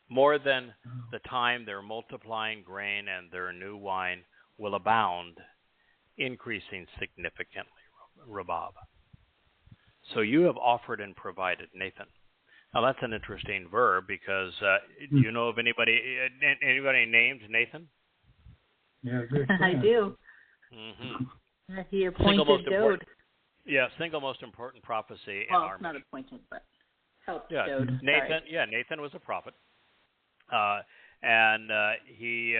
more than the time their multiplying grain and their new wine will abound, increasing significantly, Rabab. So you have offered and provided, Nathan. Now that's an interesting verb, because do you know of anybody named Nathan? Yeah, I do. Mm-hmm. He appointed Dowd. Yeah, single most important prophecy in well, our not appointed, but helped Dowd. Nathan. Yeah, Nathan was a prophet, and he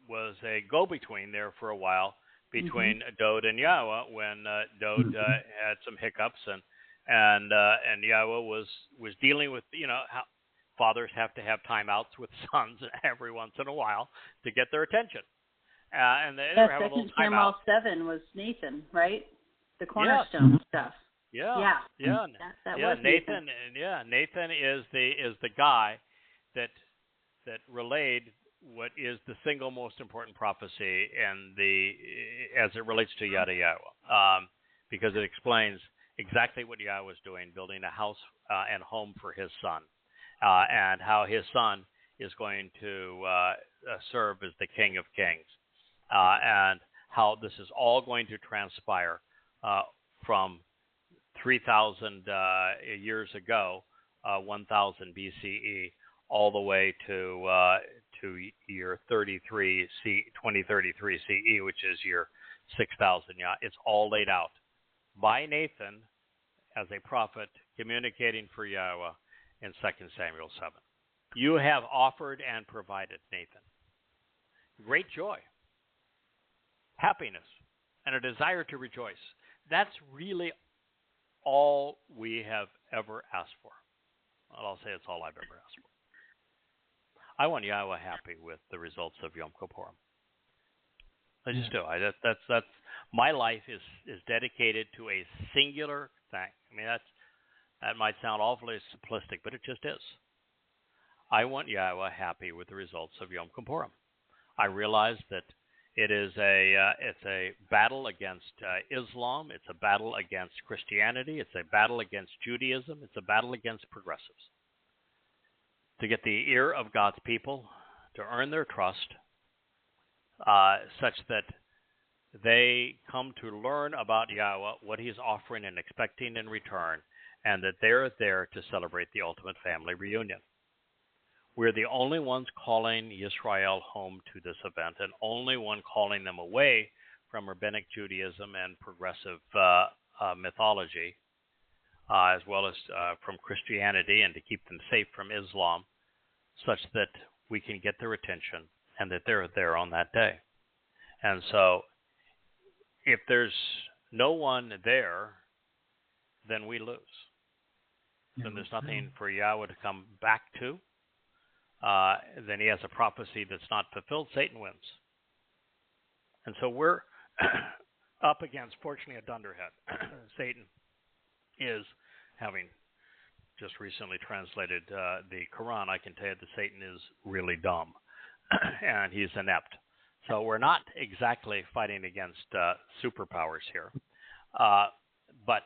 was a go-between there for a while between Dowd and Yahweh when Dowd had some hiccups, and Yahweh was dealing with how fathers have to have timeouts with sons every once in a while to get their attention. And they have a little timeout. Samuel 7 was Nathan, right? The cornerstone stuff. Yeah. That was Nathan. Nathan is the guy that relayed what is the single most important prophecy as it relates to Yada Yahowah, because it explains exactly what Yahweh was doing, building a house and home for his son, and how his son is going to serve as the King of Kings, and how this is all going to transpire from 3,000 years ago, 1000 BCE, all the way to year 2033 CE, which is year 6000. It's all laid out by Nathan as a prophet communicating for Yahweh in 2 Samuel 7. You have offered and provided, Nathan, great joy, happiness, and a desire to rejoice. That's really all we have ever asked for. Well, I'll say it's all I've ever asked for. I want Yahweh happy with the results of Yom Kippur. I just do. That's my life is dedicated to a singular thing. I mean, that might sound awfully simplistic, but it just is. I want Yahweh happy with the results of Yom Kippur. I realize that it's a battle against Islam. It's a battle against Christianity. It's a battle against Judaism. It's a battle against progressives. To get the ear of God's people, to earn their trust, such that they come to learn about Yahweh, what he's offering and expecting in return, and that they're there to celebrate the ultimate family reunion. We're the only ones calling Yisrael home to this event, and only one calling them away from Rabbinic Judaism and progressive mythology, as well as from Christianity, and to keep them safe from Islam, such that we can get their attention and that they're there on that day. And so if there's no one there, then we lose. Then there's nothing for Yahweh to come back to. Then he has a prophecy that's not fulfilled. Satan wins. And so we're up against, fortunately, a dunderhead. Satan is, having just recently translated the Quran, I can tell you that Satan is really dumb, and he's inept. So we're not exactly fighting against superpowers here, but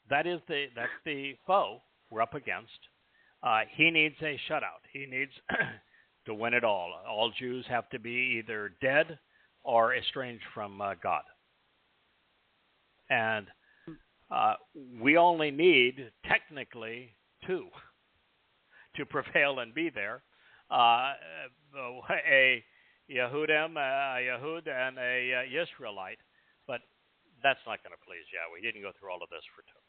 that's the foe we're up against. He needs a shutout. He needs to win it all. All Jews have to be either dead or estranged from God. And we only need, technically, two to prevail and be there. A Yehudim, a Yehud, and a Yisraelite. But that's not going to please Yahweh. He didn't go through all of this for two.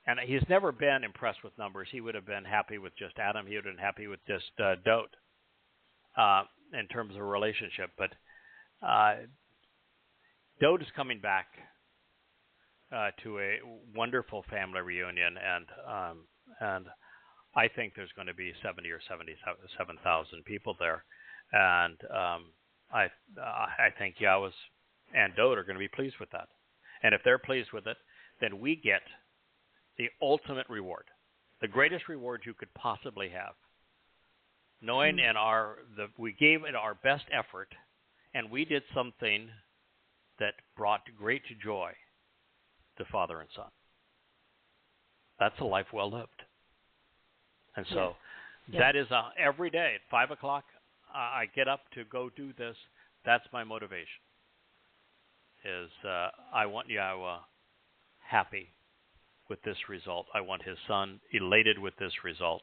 And he's never been impressed with numbers. He would have been happy with just Adam. He would have been happy with just Dowd in terms of a relationship. But Dowd is coming back to a wonderful family reunion, and I think there's going to be 70 or 77,000 people there, and I think Yahweh and Dowd are going to be pleased with that. And if they're pleased with it, then we get the ultimate reward, the greatest reward you could possibly have, knowing we gave it our best effort, and we did something that brought great joy to Father and Son. That's a life well lived. And so that is every day at 5 o'clock, I get up to go do this. That's my motivation, is I want Yahweh happy with this result. I want his Son elated with this result.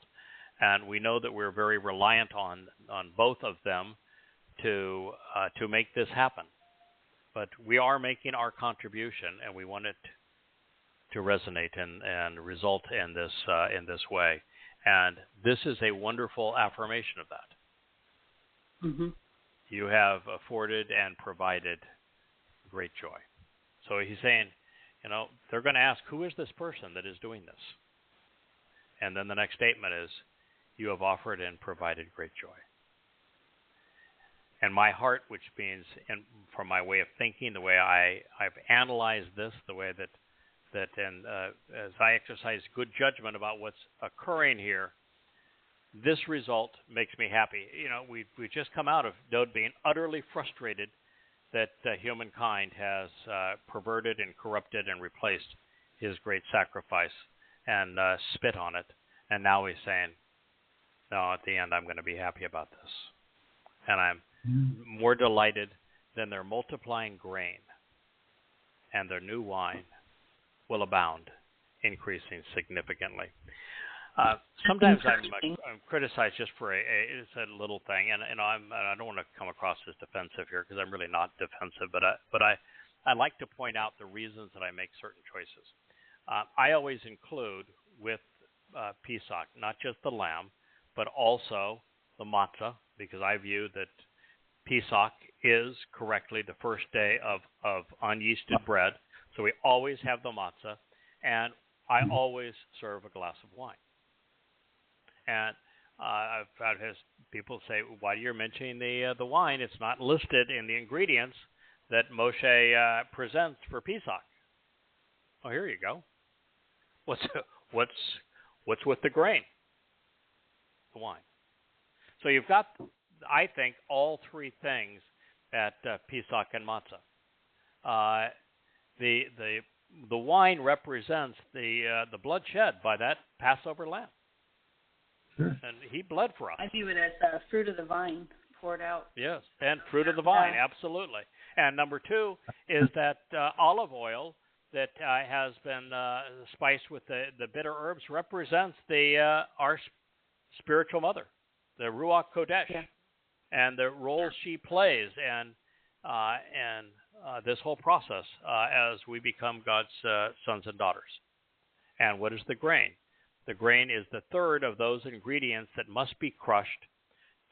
And we know that we're very reliant on both of them to make this happen. But we are making our contribution, and we want it to resonate and result in this way. And this is a wonderful affirmation of that. Mm-hmm. You have afforded and provided great joy. So he's saying, they're going to ask, who is this person that is doing this? And then the next statement is, you have offered and provided great joy. And my heart, which means, and from my way of thinking, the way I've analyzed this, the way that as I exercise good judgment about what's occurring here, this result makes me happy. We've just come out of Dowd being utterly frustrated that humankind has perverted and corrupted and replaced his great sacrifice and spit on it. And now he's saying, no, at the end, I'm going to be happy about this. And I'm more delighted than their multiplying grain, and their new wine will abound, increasing significantly. Sometimes I'm criticized just for it's a little thing, and I don't want to come across as defensive here, because I'm really not defensive, but I like to point out the reasons that I make certain choices. I always include with Pesach not just the lamb, but also the matzah, because I view that Pesach is correctly the first day of unyeasted bread. So we always have the matzah, and I always serve a glass of wine. And I've had people say, why you're mentioning the wine? It's not listed in the ingredients that Moshe presents for Pesach. Oh, here you go. What's with the grain? The wine. So you've got, I think, all three things at Pesach and matzah. The wine represents the blood shed by that Passover lamb. Sure. And he bled for us. I view it as fruit of the vine poured out. Yes, and fruit of the vine, absolutely. And number two is that olive oil that has been spiced with the bitter herbs represents our spiritual mother, the Ruach Kodesh. Yeah. and the role she plays, and this whole process as we become God's sons and daughters. And what is the grain? The grain is the third of those ingredients that must be crushed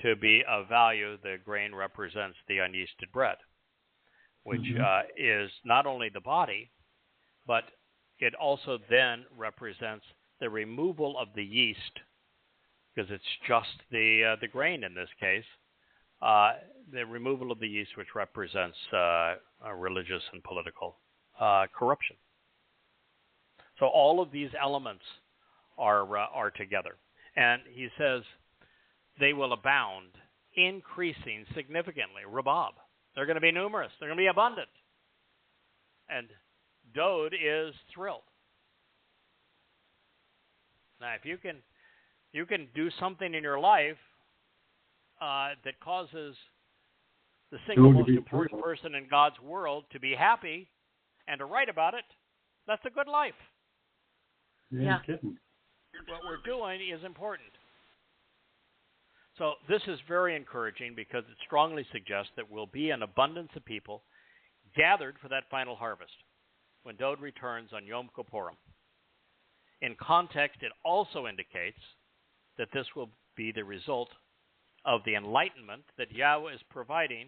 to be of value. The grain represents the unyeasted bread, which is not only the body, but it also then represents the removal of the yeast, because it's just the grain in this case, the removal of the yeast, which represents religious and political corruption. So all of these elements are together. And he says they will abound, increasing significantly. Rabab. They're going to be numerous. They're going to be abundant. And Dowd is thrilled. Now, if you can do something in your life that causes the single most important person in God's world to be happy and to write about it, that's a good life. Yeah. What we're doing is important. So this is very encouraging because it strongly suggests that we'll be an abundance of people gathered for that final harvest when Dowd returns on Yom Kippurim. In context, it also indicates that this will be the result of the enlightenment that Yahweh is providing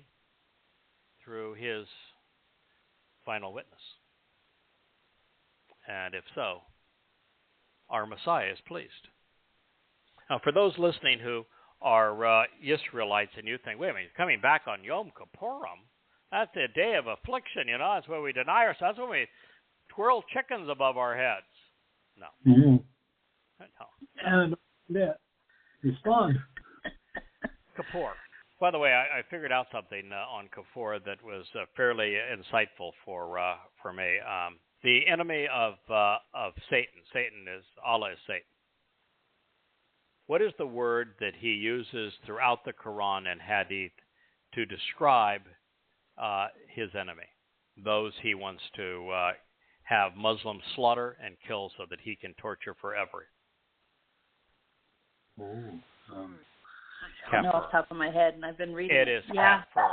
through his final witness. And if so, our Messiah is pleased. Now, for those listening who are Israelites and you think, wait a minute, he's coming back on Yom Kippurim? That's a day of affliction, you know. That's where we deny ourselves. That's when we twirl chickens above our heads. No. Mm-hmm. No. And respond. Kippur. By the way, I figured out something on Kippur that was fairly insightful for me. The enemy of Satan, Allah is Satan. What is the word that he uses throughout the Quran and Hadith to describe his enemy, those he wants to have Muslims slaughter and kill so that he can torture forever? I don't know off the top of my head, and I've been reading it. It is kafir.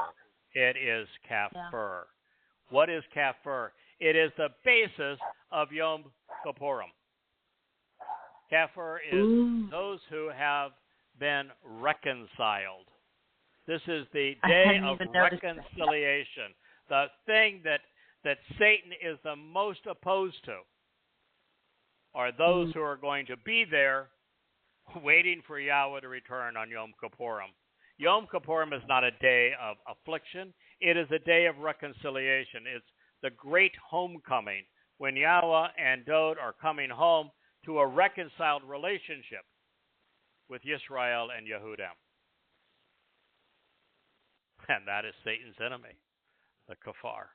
It is kafir. Yeah. What is kafir? It is the basis of Yom Kippurim. Kafir is those who have been reconciled. This is the day of reconciliation. The thing that Satan is the most opposed to are those who are going to be there waiting for Yahweh to return on Yom Kippurim. Yom Kippurim is not a day of affliction. It is a day of reconciliation. It's the great homecoming when Yahweh and Dowd are coming home to a reconciled relationship with Yisrael and Yehudim. And that is Satan's enemy, the kafar,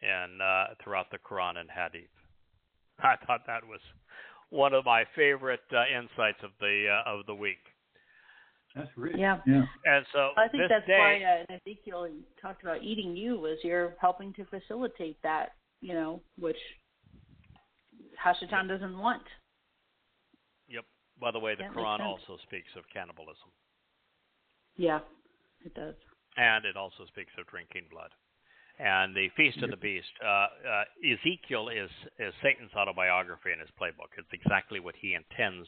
and throughout the Quran and Hadith. I thought that was one of my favorite insights of the week. That's rich. Yeah. And so I think that's day, why in Ezekiel he talked about eating you, was you're helping to facilitate that, which Hashatan doesn't want. Yep. By the way, the That Quran makes sense. also speaks of cannibalism. Yeah, it does. And it also speaks of drinking blood. And the Feast of the Beast, Ezekiel is Satan's autobiography in his playbook. It's exactly what he intends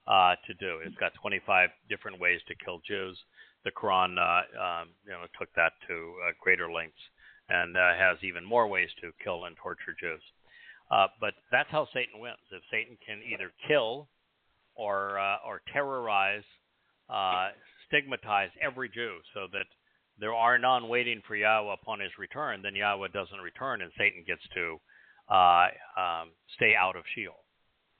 to do. It's got 25 different ways to kill Jews. The Quran, took that to greater lengths and has even more ways to kill and torture Jews. But that's how Satan wins. If Satan can either kill or terrorize, stigmatize every Jew so that there are none waiting for Yahweh upon his return, then Yahweh doesn't return and Satan gets to stay out of Sheol,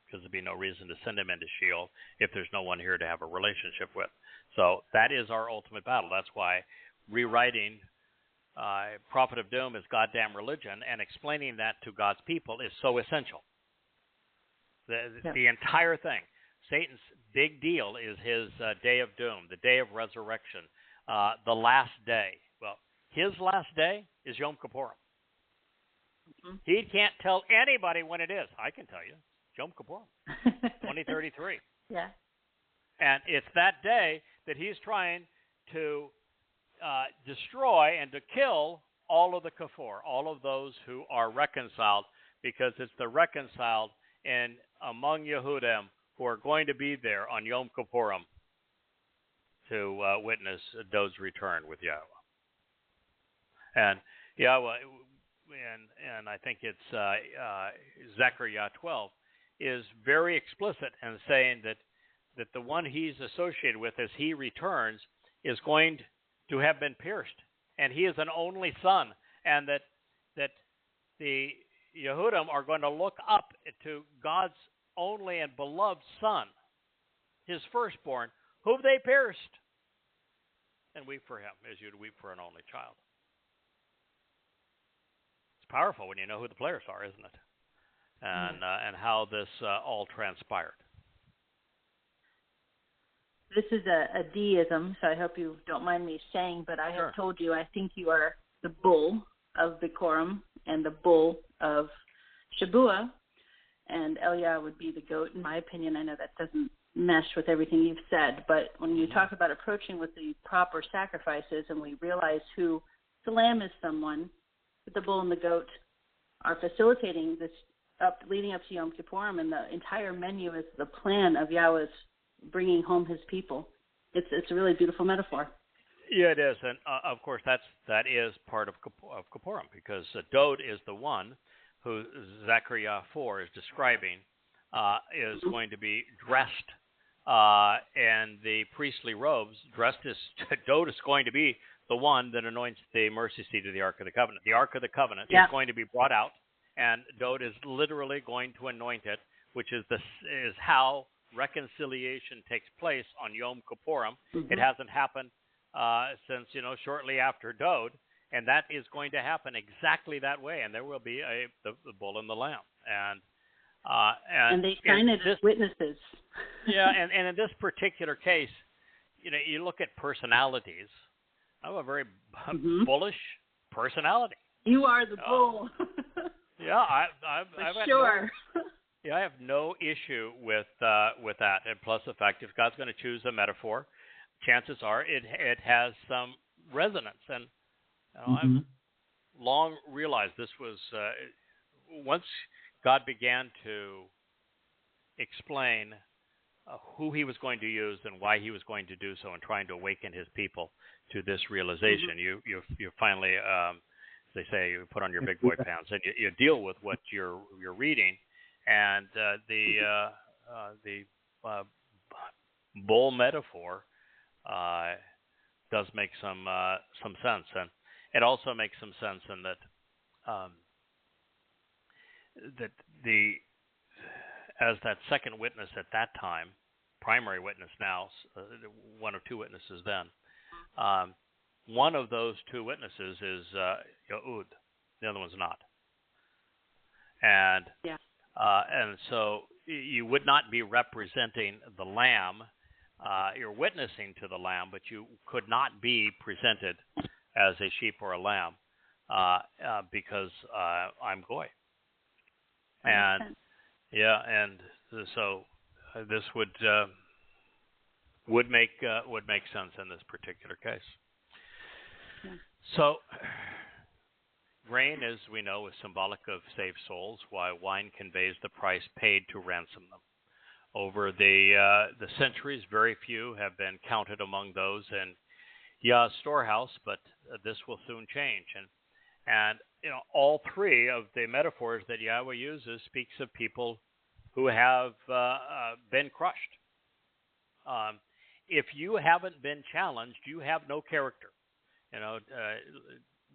because there'd be no reason to send him into Sheol if there's no one here to have a relationship with. So that is our ultimate battle. That's why rewriting Prophet of Doom is goddamn religion and explaining that to God's people is so essential. The entire thing. Satan's big deal is his day of doom, the day of resurrection, the last day. Well, his last day is Yom Kippurim. Mm-hmm. He can't tell anybody when it is. I can tell you. Yom Kippurim, 2033. Yeah. And it's that day that he's trying to destroy and to kill all of the kafir, all of those who are reconciled, because it's the reconciled and among Yehudim who are going to be there on Yom Kippurim to witness Dowd's return with Yahweh. And Yahweh, and I think it's Zechariah 12, is very explicit in saying that the one he's associated with as he returns is going to have been pierced, and he is an only son, and that the Yehudim are going to look up to God's only and beloved son, his firstborn, whom they pierced, and weep for him as you'd weep for an only child. It's powerful when you know who the players are, isn't it? And how this all transpired. This is a deism, so I hope you don't mind me saying, but I have told you I think you are the bull of Bikurim and the bull of Shabua, and Eliah would be the goat, in my opinion. I know that doesn't mesh with everything you've said, but when you talk about approaching with the proper sacrifices and we realize who the lamb is, someone, the bull and the goat are facilitating this leading up to Yom Kippurim, and the entire menu is the plan of Yahweh's bringing home his people. It's a really beautiful metaphor. Yeah, it is, and of course that is part of Kippurim, because Dowd is the one who Zechariah 4 is describing is going to be dressed and the priestly robes, dressed as Dowd is going to be the one that anoints the mercy seat of the Ark of the Covenant. The Ark of the Covenant is going to be brought out, and Dowd is literally going to anoint it, which is how reconciliation takes place on Yom Kippurim. It hasn't happened since, shortly after Dowd, and that is going to happen exactly that way, and there will be the bull and the lamb. And they shine it as witnesses. Yeah, and in this particular case, you look at personalities. I have a very bullish personality. You are the bull. Yeah, I've sure. I have no issue with that. And plus the fact, if God's going to choose a metaphor, chances are it has some resonance. And I've long realized this was once God began to explain who he was going to use and why he was going to do so, and trying to awaken his people to this realization. You finally, they say, you put on your big boy pants and you deal with what you're reading, and the bull metaphor does make some sense, and it also makes some sense in that as that second witness at that time, primary witness now, one of two witnesses then, one of those two witnesses is Yahud, the other one's not. And so you would not be representing the lamb. You're witnessing to the lamb, but you could not be presented as a sheep or a lamb because I'm Goy. And and so this would make sense in this particular case. So grain, as we know, is symbolic of saved souls, while wine conveys the price paid to ransom them. Over the centuries, very few have been counted among those in Yah's storehouse, but this will soon change. And all three of the metaphors that Yahweh uses speaks of people who have been crushed. If you haven't been challenged, you have no character.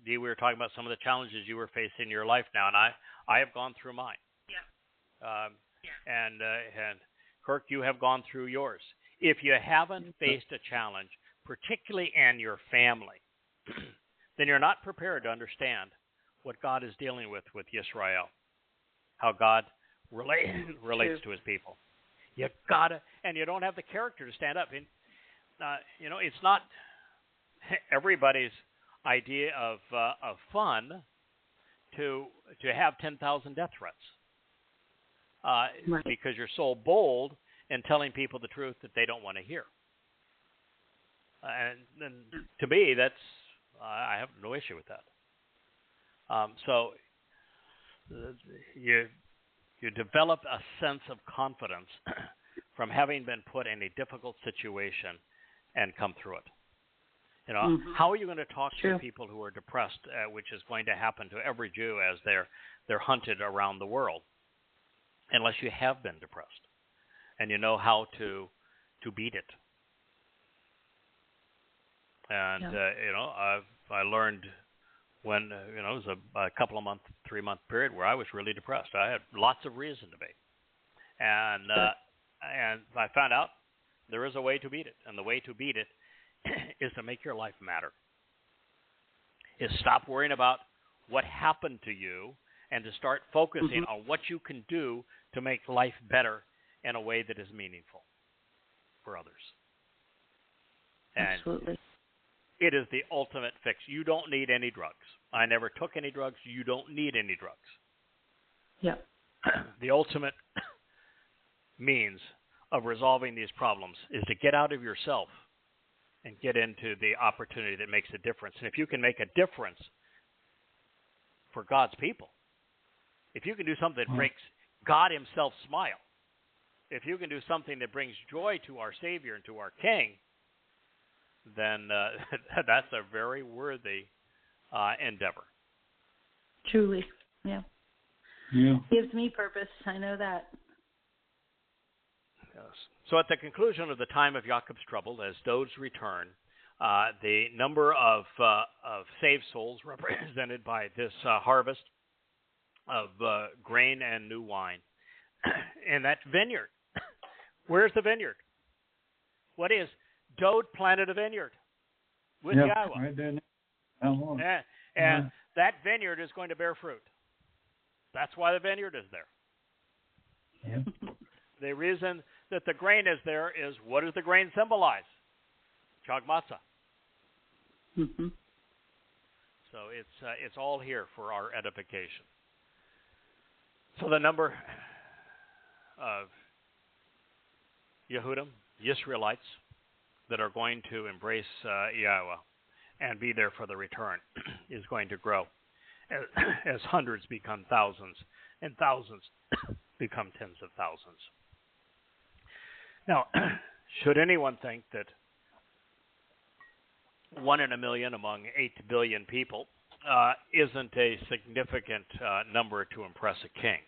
Dee, we were talking about some of the challenges you were facing in your life now, and I have gone through mine. And Kirk, you have gone through yours. If you haven't faced a challenge, particularly in your family, then you're not prepared to understand what God is dealing with Yisrael, how God relates to his people. You gotta, and you don't have the character to stand up. And, it's not everybody's idea of fun to have 10,000 death threats because you're so bold in telling people the truth that they don't want to hear. And to me, that's I have no issue with that. So you develop a sense of confidence from having been put in a difficult situation and come through it. You know, how are you going to talk to people who are depressed, which is going to happen to every Jew as they're hunted around the world, unless you have been depressed and you know how to beat it? And you know, I learned when you know, it was a couple of month, 3-month period where I was really depressed. I had lots of reason to be, and I found out there is a way to beat it, and the way to beat it is to make your life matter. Is stop worrying about what happened to you and to start focusing on what you can do to make life better in a way that is meaningful for others. And absolutely. It is the ultimate fix. You don't need any drugs. I never took any drugs. You don't need any drugs. Yeah. The ultimate means of resolving these problems is to get out of yourself and get into the opportunity that makes a difference. And if you can make a difference for God's people, if you can do something that makes God himself smile, if you can do something that brings joy to our Savior and to our King, then that's a very worthy endeavor. Truly, yeah. Gives me purpose. I know that. Yes. So at the conclusion of the time of Jacob's trouble, as Dowd's return, the number of saved souls represented by this harvest of grain and new wine in that vineyard. Where's the vineyard? What is? Dowd planted a vineyard with Yahowah. Right there. And that vineyard is going to bear fruit. That's why the vineyard is there. Yep. The reason that the grain is there is, what does the grain symbolize? Chag Matsah. So it's all here for our edification. So the number of Yehudim, Israelites, that are going to embrace Yahowah and be there for the return is going to grow as hundreds become thousands and thousands become tens of thousands. Now, should anyone think that 1 in a million among 8 billion people isn't a significant number to impress a king,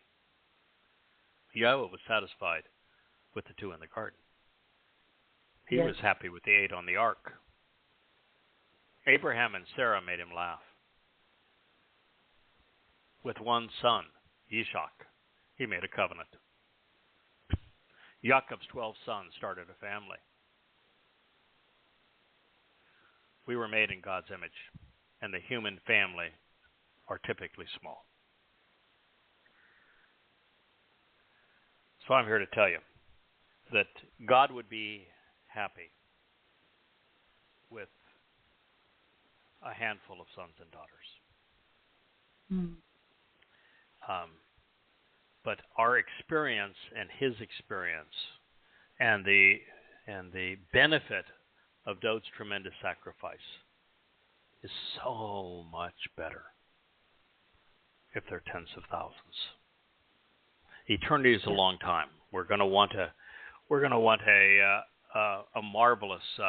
Yahowah was satisfied with the 2 in the garden. He was happy with the 8 on the ark. Abraham and Sarah made him laugh. With one son, Yishak, he made a covenant. Jacob's 12 sons started a family. We were made in God's image, and the human family are typically small. So I'm here to tell you that God would be happy with a handful of sons and daughters. But our experience and his experience and the benefit of Dowd's tremendous sacrifice is so much better if they're tens of thousands. Eternity is a long time. We're going to want a marvelous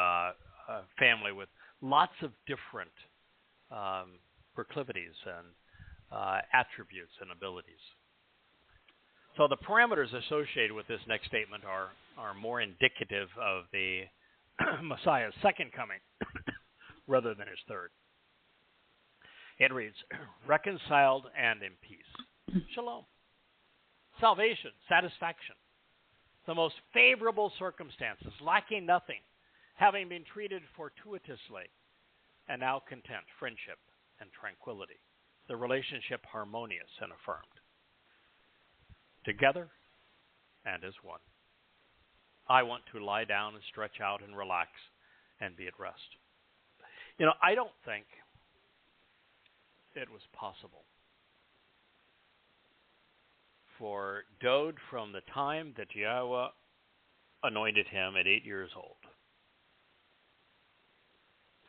family with lots of different proclivities and attributes and abilities. So the parameters associated with this next statement are more indicative of the Messiah's second coming rather than his third. It reads, reconciled and in peace. Shalom. Salvation, satisfaction. The most favorable circumstances, lacking nothing, having been treated fortuitously, and now content, friendship, and tranquility. The relationship harmonious and affirmed. Together and as one. I want to lie down and stretch out and relax and be at rest. You know, I don't think it was possible for Dowd, from the time that Yahowah anointed him at 8 years old,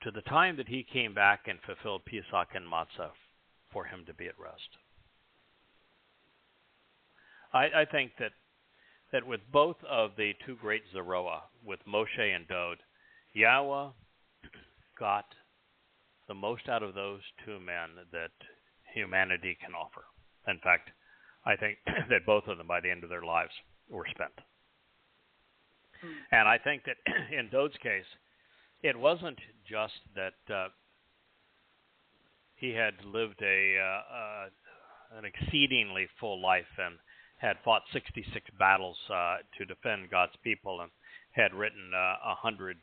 to the time that he came back and fulfilled Pesach and Matzah for him to be at rest. I think that with both of the two great Zeroah, with Moshe and Dowd, Yahweh got the most out of those two men that humanity can offer. In fact, I think that both of them, by the end of their lives, were spent. And I think that in Dowd's case, it wasn't just that he had lived an exceedingly full life and had fought 66 battles to defend God's people and had written 100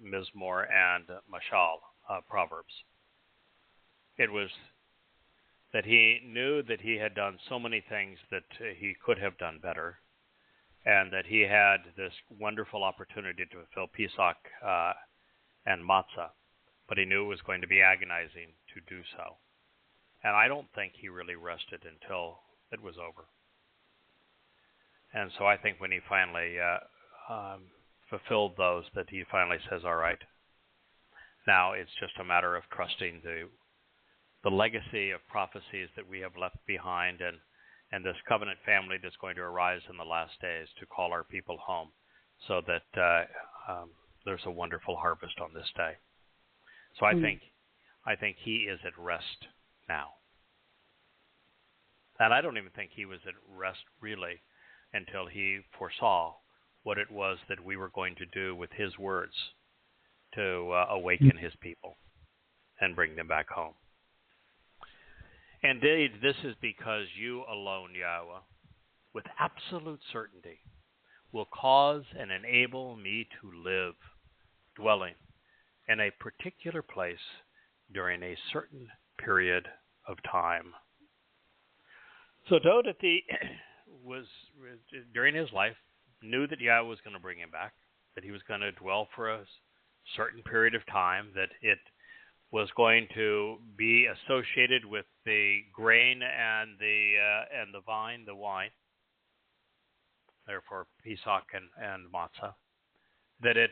Mizmor and Mashal proverbs. It was that he knew that he had done so many things that he could have done better, and that he had this wonderful opportunity to fulfill Pesach and Matzah, but he knew it was going to be agonizing to do so. And I don't think he really rested until it was over. And so I think when he finally fulfilled those, that he finally says, all right, now it's just a matter of trusting the legacy of prophecies that we have left behind and this covenant family that's going to arise in the last days to call our people home so that there's a wonderful harvest on this day. So I think he is at rest now. And I don't even think he was at rest really until he foresaw what it was that we were going to do with his words to awaken his people and bring them back home. Indeed, this is because you alone, Yahweh, with absolute certainty, will cause and enable me to live, dwelling in a particular place during a certain period of time. So Dowd during his life, knew that Yahweh was going to bring him back, that he was going to dwell for a certain period of time, that it was going to be associated with the grain and the vine, the wine, therefore Pesach and Matzah, that it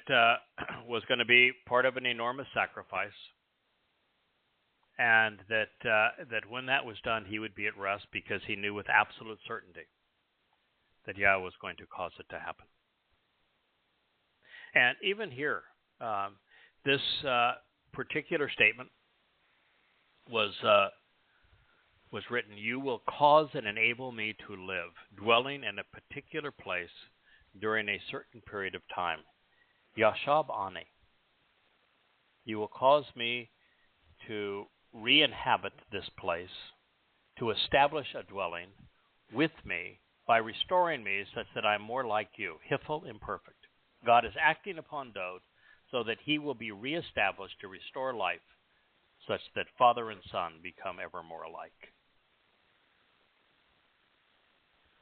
was going to be part of an enormous sacrifice, and that when that was done, he would be at rest because he knew with absolute certainty that Yahweh was going to cause it to happen. And even here, this particular statement was written, you will cause and enable me to live, dwelling in a particular place during a certain period of time. Yashab ani. You will cause me to re-inhabit this place, to establish a dwelling with me by restoring me such that I am more like you, Hifel, imperfect. God is acting upon Dowd so that he will be reestablished to restore life such that father and son become ever more alike.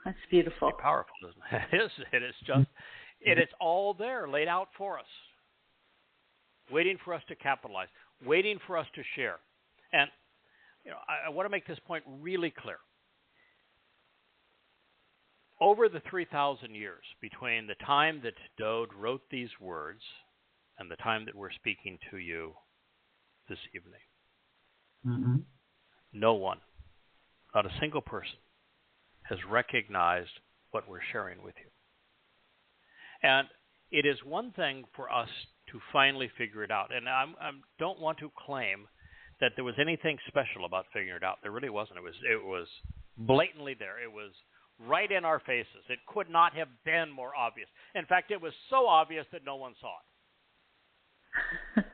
That's beautiful. It's powerful, isn't it? It is just, it's all there laid out for us, waiting for us to capitalize, waiting for us to share. And I want to make this point really clear. Over the 3,000 years between the time that Dowd wrote these words and the time that we're speaking to you this evening, no one, not a single person, has recognized what we're sharing with you. And it is one thing for us to finally figure it out. And I don't want to claim that there was anything special about figuring it out. There really wasn't. It was blatantly there. It was right in our faces. It could not have been more obvious. In fact, it was so obvious that no one saw it.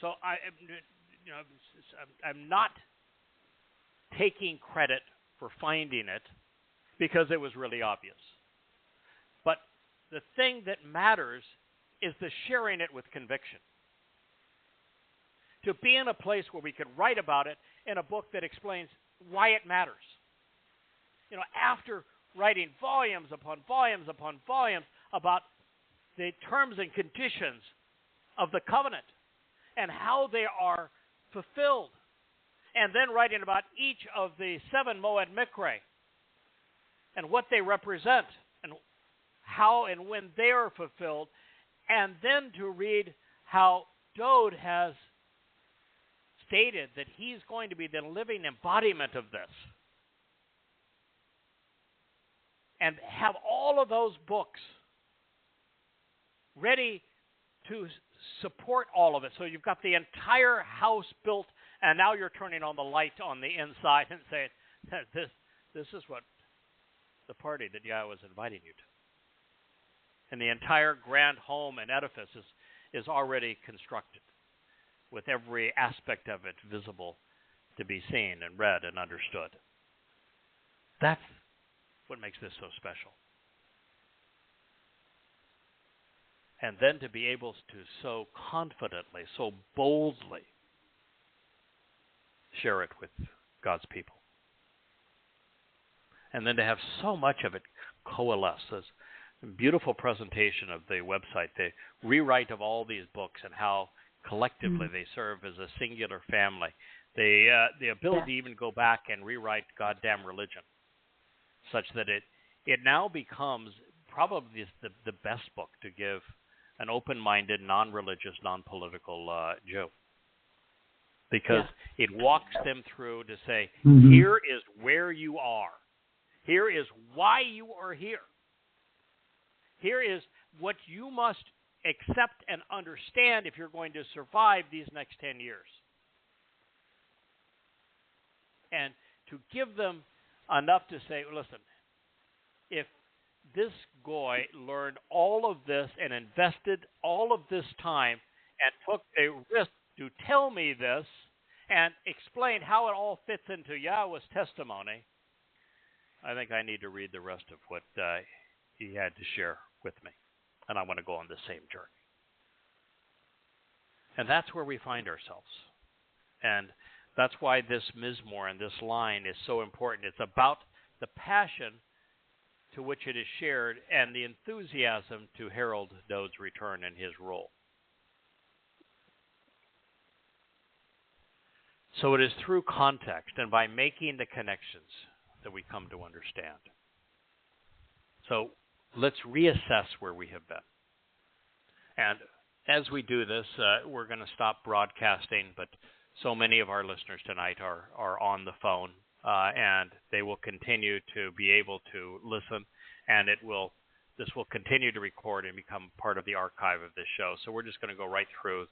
So I'm not taking credit for finding it because it was really obvious. But the thing that matters is the sharing it with conviction. To be in a place where we could write about it in a book that explains why it matters. After writing volumes upon volumes upon volumes about the terms and conditions of the covenant and how they are fulfilled, and then writing about each of the 7 Moed Mikre and what they represent and how and when they are fulfilled, and then to read how Dowd has stated that he's going to be the living embodiment of this. And have all of those books ready to support all of it. So you've got the entire house built, and now you're turning on the light on the inside and saying, this is what the party that Yahweh is inviting you to. And the entire grand home and edifice is already constructed, with every aspect of it visible to be seen and read and understood. That's what makes this so special. And then to be able to so confidently, so boldly share it with God's people. And then to have so much of it coalesce. This beautiful presentation of the website, the rewrite of all these books and how collectively they serve as a singular family. The ability to even go back and rewrite goddamn religion, such that it now becomes probably the best book to give an open-minded, non-religious, non-political Jew. Because it walks them through to say, here is where you are. Here is why you are here. Here is what you must accept and understand if you're going to survive these next 10 years. And to give them enough to say, listen, if this goy learned all of this and invested all of this time and took a risk to tell me this and explain how it all fits into Yahweh's testimony, I think I need to read the rest of what he had to share with me. And I want to go on the same journey. And that's where we find ourselves. And that's why this mizmor and this line is so important. It's about the passion to which it is shared and the enthusiasm to herald Dowd's return in his role. So it is through context and by making the connections that we come to understand. So let's reassess where we have been. And as we do this, we're going to stop broadcasting, but so many of our listeners tonight are on the phone, and they will continue to be able to listen, and this will continue to record and become part of the archive of this show. So we're just going to go right through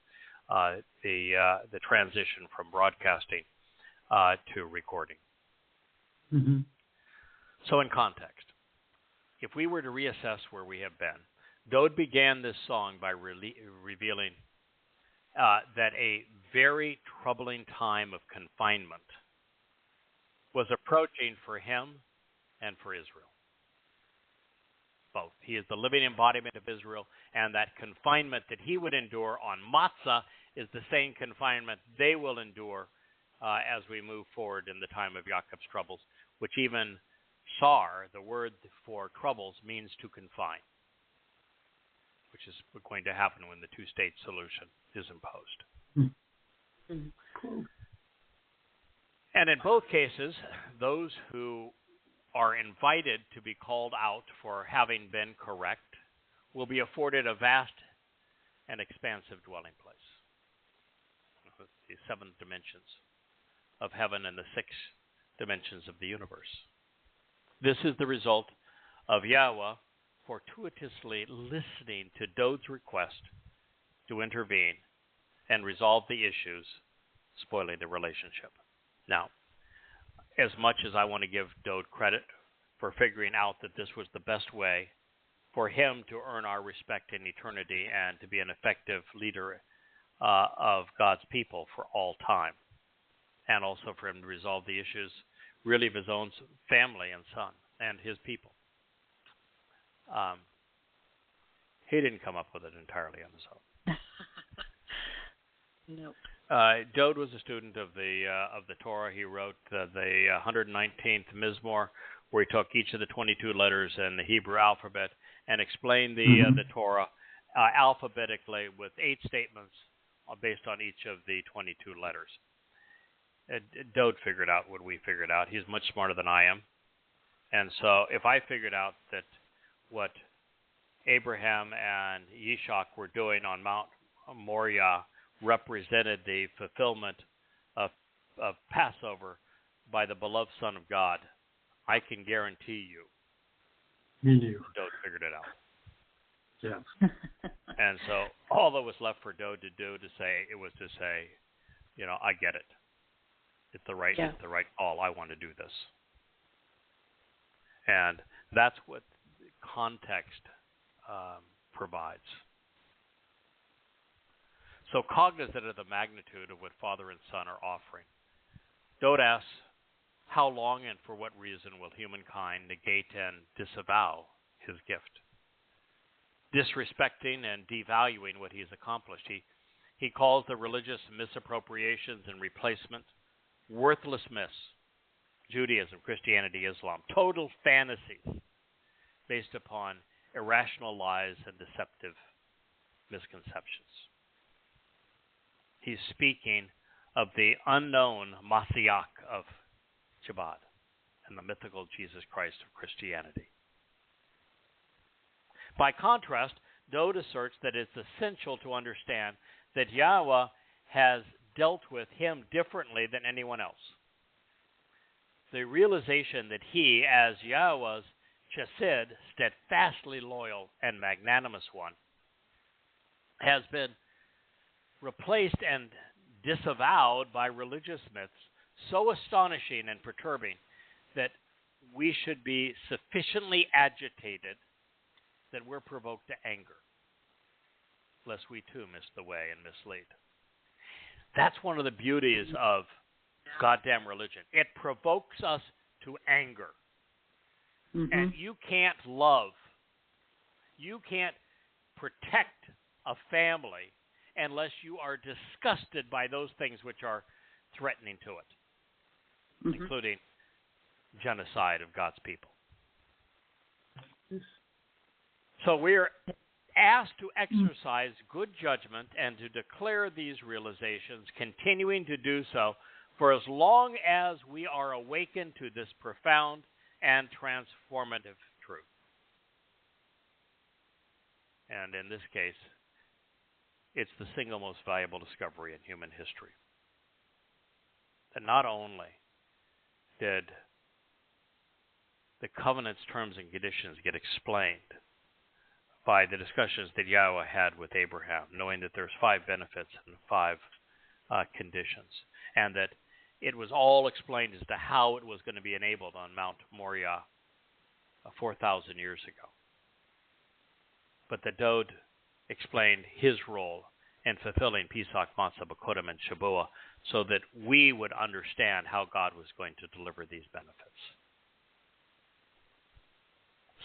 the transition from broadcasting to recording. So in context, if we were to reassess where we have been, Dowd began this song by revealing that a very troubling time of confinement was approaching for him and for Israel. Both. He is the living embodiment of Israel, and that confinement that he would endure on Matzah is the same confinement they will endure as we move forward in the time of Yaakov's troubles, which even Sar, the word for troubles, means to confine, which is going to happen when the two-state solution is imposed. And in both cases, those who are invited to be called out for having been correct will be afforded a vast and expansive dwelling place, with the 7 dimensions of heaven and the 6 dimensions of the universe. This is the result of Yahweh fortuitously listening to Dowd's request to intervene and resolve the issues spoiling the relationship. Now, as much as I want to give Dowd credit for figuring out that this was the best way for him to earn our respect in eternity and to be an effective leader of God's people for all time, and also for him to resolve the issues really of his own family and son and his people. He didn't come up with it entirely on his own. Nope. Dowd was a student of the Torah. He wrote the 119th Mizmor, where he took each of the 22 letters in the Hebrew alphabet and explained the Torah alphabetically with 8 statements based on each of the 22 letters. Dowd figured out what we figured out. He's much smarter than I am. And so if I figured out that what Abraham and Yishak were doing on Mount Moriah represented the fulfillment of Passover by the beloved Son of God, I can guarantee you, Me knew. Dowd figured it out. Yeah. And so all that was left for Dowd to do was to say, I get it. It's the right call. I want to do this. And that's what context provides. So cognizant of the magnitude of what Father and Son are offering, Dowd asks, how long and for what reason will humankind negate and disavow his gift? Disrespecting and devaluing what he has accomplished. He calls the religious misappropriations and replacement worthless myths. Judaism, Christianity, Islam, total fantasies based upon irrational lies and deceptive misconceptions. He's speaking of the unknown Messiah of Shabat and the mythical Jesus Christ of Christianity. By contrast, Dowd asserts that it's essential to understand that Yahweh has dealt with him differently than anyone else. The realization that he, as Yahweh's chesed, steadfastly loyal and magnanimous one, has been replaced and disavowed by religious myths so astonishing and perturbing that we should be sufficiently agitated that we're provoked to anger, lest we too miss the way and mislead. That's one of the beauties of goddamn religion. It provokes us to anger. Mm-hmm. And you can't love, you can't protect a family unless you are disgusted by those things which are threatening to it, mm-hmm. including genocide of God's people. So we're asked to exercise good judgment and to declare these realizations, continuing to do so for as long as we are awakened to this profound and transformative truth. And in this case, it's the single most valuable discovery in human history. That not only did the covenant's terms and conditions get explained by the discussions that Yahweh had with Abraham, knowing that there's 5 benefits and 5 conditions, and that it was all explained as to how it was going to be enabled on Mount Moriah 4,000 years ago. But that Dowd explained his role in fulfilling Pesach, Matzah, B'Kodim, and Shabuah so that we would understand how God was going to deliver these benefits.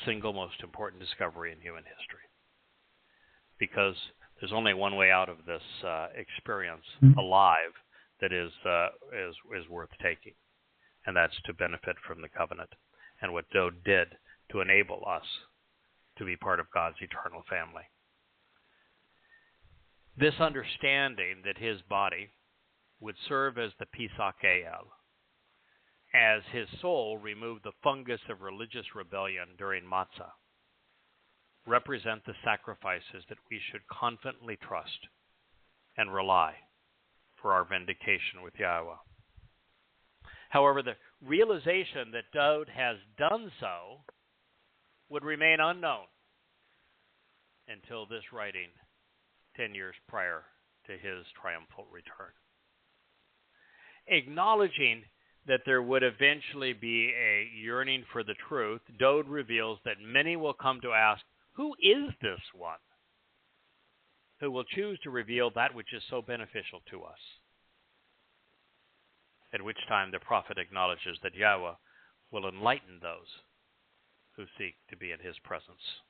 Single most important discovery in human history. Because there's only one way out of this experience alive that is worth taking, and that's to benefit from the covenant and what Dowd did to enable us to be part of God's eternal family. This understanding that his body would serve as the Pesach El, as his soul removed the fungus of religious rebellion during Matzah, represent the sacrifices that we should confidently trust and rely for our vindication with Yahweh. However, the realization that Dowd has done so would remain unknown until this writing 10 years prior to his triumphal return. Acknowledging that there would eventually be a yearning for the truth, Dowd reveals that many will come to ask, who is this one who will choose to reveal that which is so beneficial to us? At which time the prophet acknowledges that Yahweh will enlighten those who seek to be in his presence.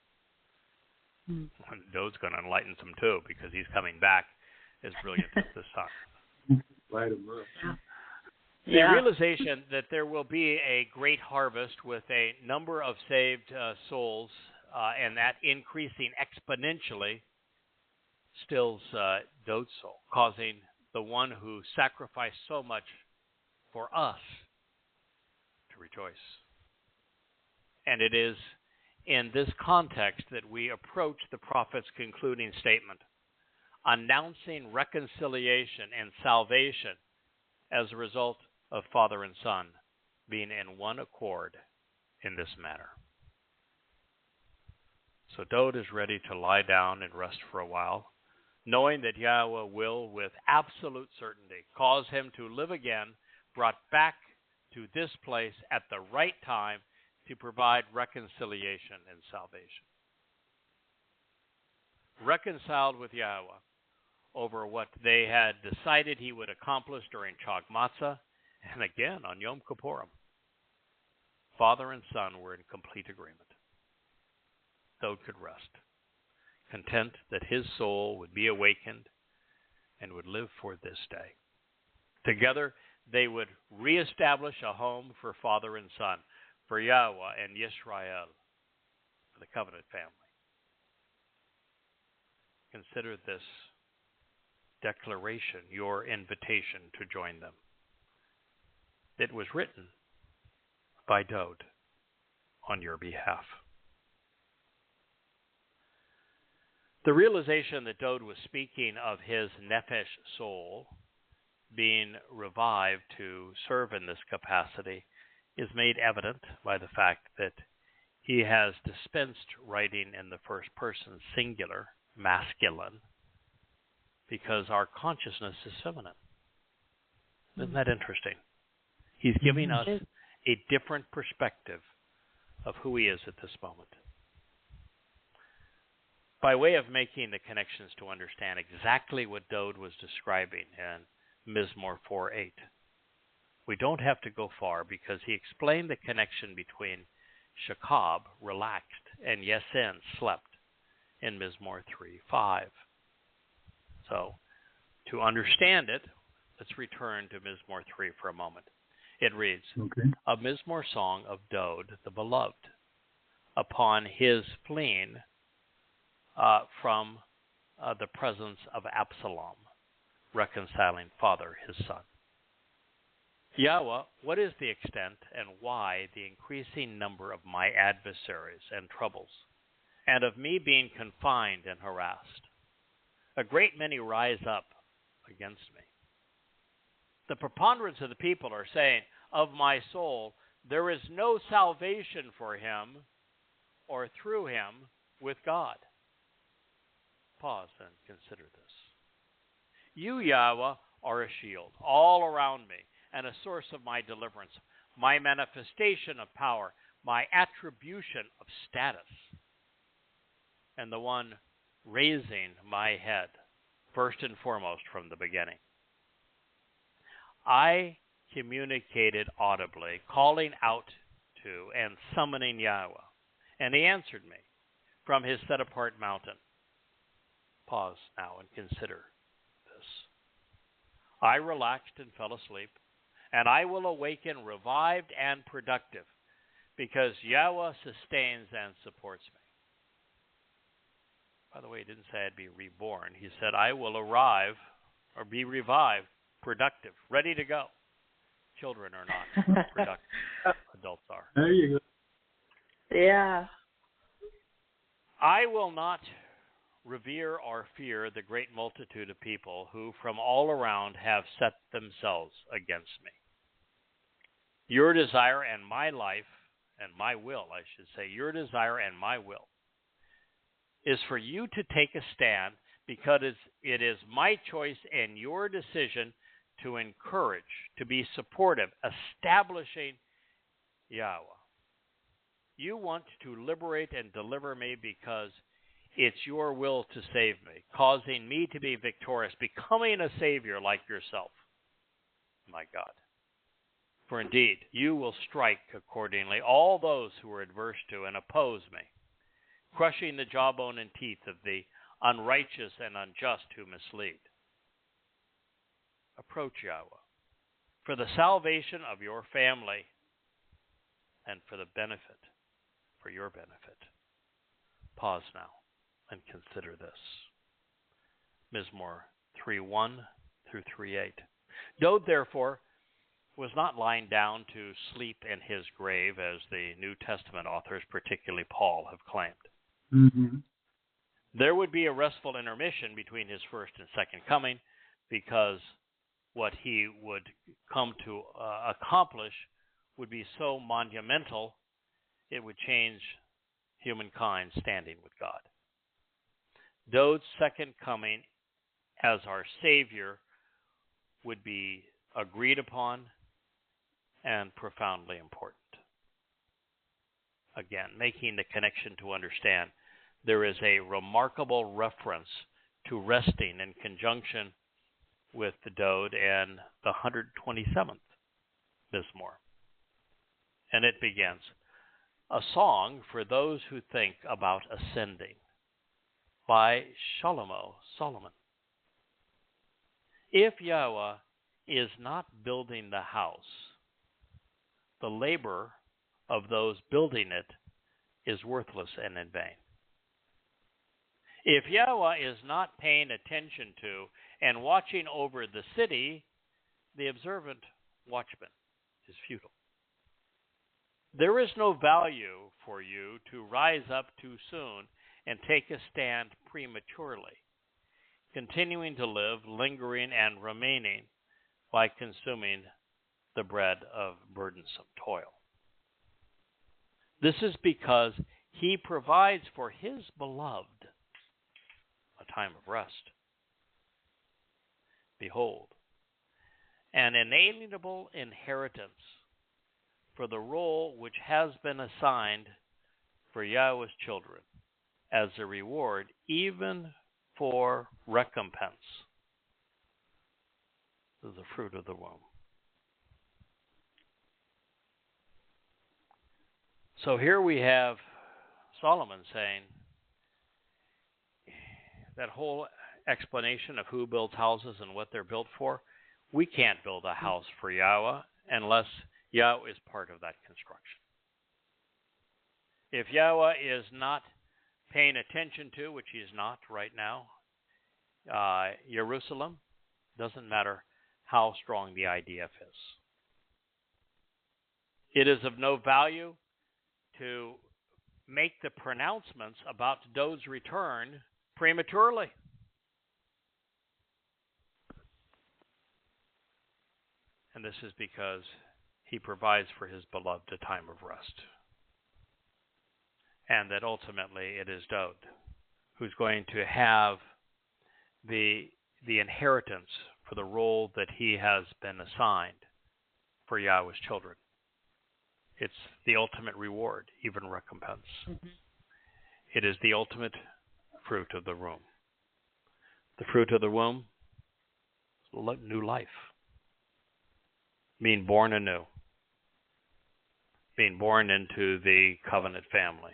Dowd's going to enlighten some too, because he's coming back as brilliant as the sun. Light him up. The realization that there will be a great harvest with a number of saved souls, and that increasing exponentially, stills Dowd's soul, causing the one who sacrificed so much for us to rejoice. And it is in this context that we approach the prophet's concluding statement, announcing reconciliation and salvation as a result of Father and Son being in one accord in this manner. So Dowd is ready to lie down and rest for a while, knowing that Yahweh will, with absolute certainty, cause him to live again, brought back to this place at the right time to provide reconciliation and salvation. Reconciled with Yahweh over what they had decided he would accomplish during Chag Matsah, and again on Yom Kippurim. Father and Son were in complete agreement. Dowd could rest, content that his soul would be awakened and would live for this day. Together, they would reestablish a home for Father and Son, for Yahweh and Yisrael, for the covenant family. Consider this declaration your invitation to join them. It was written by Dowd on your behalf. The realization that Dowd was speaking of his nephesh soul being revived to serve in this capacity is made evident by the fact that he has dispensed writing in the first person singular, masculine, because our consciousness is feminine. Isn't that interesting? He's giving us a different perspective of who he is at this moment. By way of making the connections to understand exactly what Dowd was describing in Mizmor 4:8, we don't have to go far because he explained the connection between Shakab, relaxed, and Yesen, slept, in Mizmor 3:5. So, to understand it, let's return to Mizmor 3 for a moment. It reads, a Mizmor song of Dowd, the beloved, upon his fleeing from the presence of Absalom, reconciling father his son. Yahweh, what is the extent and why the increasing number of my adversaries and troubles, and of me being confined and harassed? A great many rise up against me. The preponderance of the people are saying, of my soul, there is no salvation for him or through him with God. Pause and consider this. You, Yahweh, are a shield all around me and a source of my deliverance, my manifestation of power, my attribution of status, and the one raising my head, first and foremost from the beginning. I communicated audibly, calling out to and summoning Yahweh, and he answered me from his set-apart mountain. Pause now and consider this. I relaxed and fell asleep, and I will awaken revived and productive, because Yahweh sustains and supports me. By the way, he didn't say I'd be reborn. He said I will arrive or be revived, productive, ready to go. Children are not productive. Adults are. There you go. Yeah. I will not revere or fear the great multitude of people who from all around have set themselves against me. Your desire and my life, and my will, I should say, your desire and my will, is for you to take a stand because it is my choice and your decision to encourage, to be supportive, establishing Yahweh. You want to liberate and deliver me because it's your will to save me, causing me to be victorious, becoming a savior like yourself, my God. For indeed, you will strike accordingly all those who are adverse to and oppose me, crushing the jawbone and teeth of the unrighteous and unjust who mislead. Approach Yahweh for the salvation of your family and for the benefit, for your benefit. Pause now and consider this. Mizmor 3:1 through 3:8. Dowd, therefore, was not lying down to sleep in his grave, as the New Testament authors, particularly Paul, have claimed. Mm-hmm. There would be a restful intermission between his first and second coming, because what he would come to accomplish would be so monumental, it would change humankind's standing with God. Dowd's second coming as our Savior would be agreed upon and profoundly important. Again, making the connection to understand there is a remarkable reference to resting in conjunction with the Dowd and the 127th Mizmor. And it begins, a song for those who think about ascending, by Shlomo, Solomon. If Yahweh is not building the house, the labor of those building it is worthless and in vain. If Yahweh is not paying attention to and watching over the city, the observant watchman is futile. There is no value for you to rise up too soon and take a stand prematurely, continuing to live, lingering, and remaining by consuming the bread of burdensome toil. This is because he provides for his beloved a time of rest. Behold, an inalienable inheritance for the role which has been assigned for Yahweh's children as a reward, even for recompense. This is the fruit of the womb. So here we have Solomon saying that whole explanation of who builds houses and what they're built for. We can't build a house for Yahweh unless Yahweh is part of that construction. If Yahweh is not paying attention to, which he is not right now, Jerusalem, doesn't matter how strong the IDF is. It is of no value to make the pronouncements about Dowd's return prematurely. And this is because he provides for his beloved a time of rest. And that ultimately it is Dowd who's going to have the inheritance for the role that he has been assigned for Yahweh's children. It's the ultimate reward, even recompense. Mm-hmm. It is the ultimate fruit of the womb. The fruit of the womb is new life. Being born anew. Being born into the covenant family.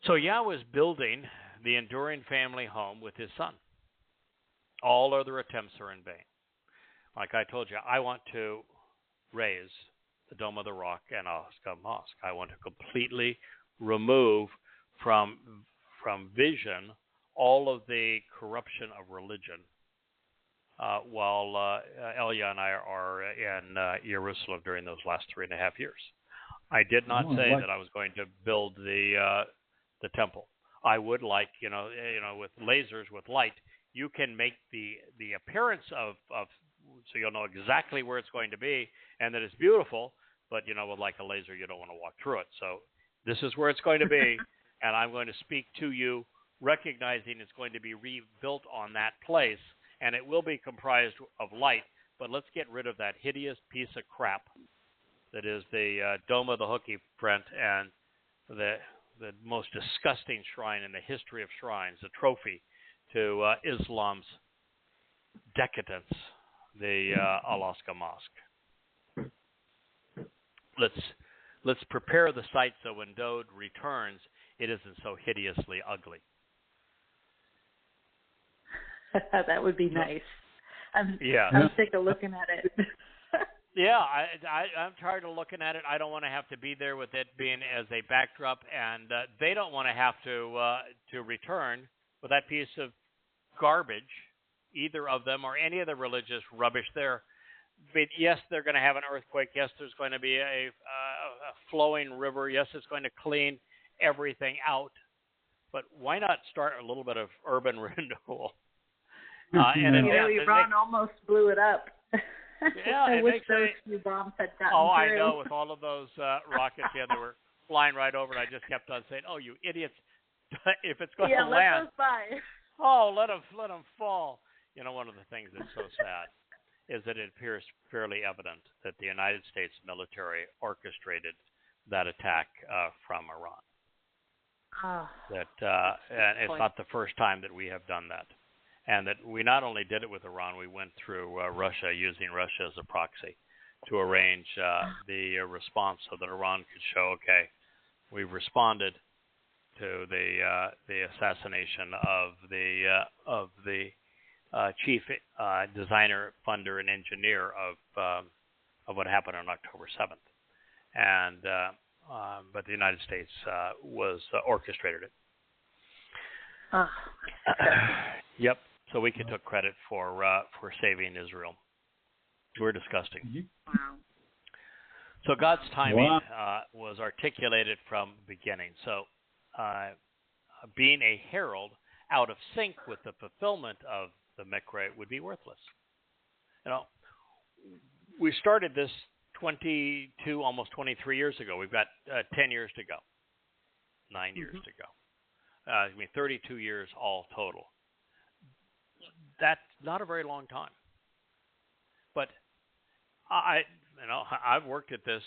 So Yahweh is building the enduring family home with his son. All other attempts are in vain. Like I told you, I want to raise the Dome of the Rock and Osca Mosque. I want to completely remove from vision all of the corruption of religion while Elia and I are in Jerusalem during those last 3.5 years. I did not say that I was going to build the temple. I would like, with lasers, with light, you can make the appearance of so you'll know exactly where it's going to be and that it's beautiful, but, with like a laser, you don't want to walk through it. So this is where it's going to be, and I'm going to speak to you, recognizing it's going to be rebuilt on that place, and it will be comprised of light, but let's get rid of that hideous piece of crap that is the Dome of the Hooky print and the most disgusting shrine in the history of shrines, a trophy to Islam's decadence, the Al-Aqsa Mosque. Let's prepare the site so when Dowd returns, it isn't so hideously ugly. That would be nice. I'm sick of looking at it. Yeah, I'm tired of looking at it. I don't want to have to be there with it being as a backdrop, and they don't want to have to return with that piece of garbage, either of them or any of the religious rubbish there. But yes, they're going to have an earthquake. Yes, there's going to be a flowing river. Yes, it's going to clean everything out. but why not start a little bit of urban renewal? Iran almost blew it up. Yeah, I wish those few bombs had gotten through. I know, with all of those rockets, they were flying right over, and I just kept on saying, "Oh, you idiots! If it's going to land, let those by. Let them fall." One of the things that's so sad is that it appears fairly evident that the United States military orchestrated that attack from Iran. And it's not the first time that we have done that. And that we not only did it with Iran, we went through Russia, using Russia as a proxy to arrange the response so that Iran could show, okay, we've responded to the assassination of the chief designer, funder, and engineer of what happened on October 7th. And but the United States was orchestrated it. Yep. So we took credit for saving Israel. We're disgusting. Wow. So God's timing was articulated from the beginning. So being a herald out of sync with the fulfillment of the Mikra would be worthless. We started this 22, almost 23 years ago. We've got 10 years to go, 9 years to go. 32 years all total. That's not a very long time. But I've worked at this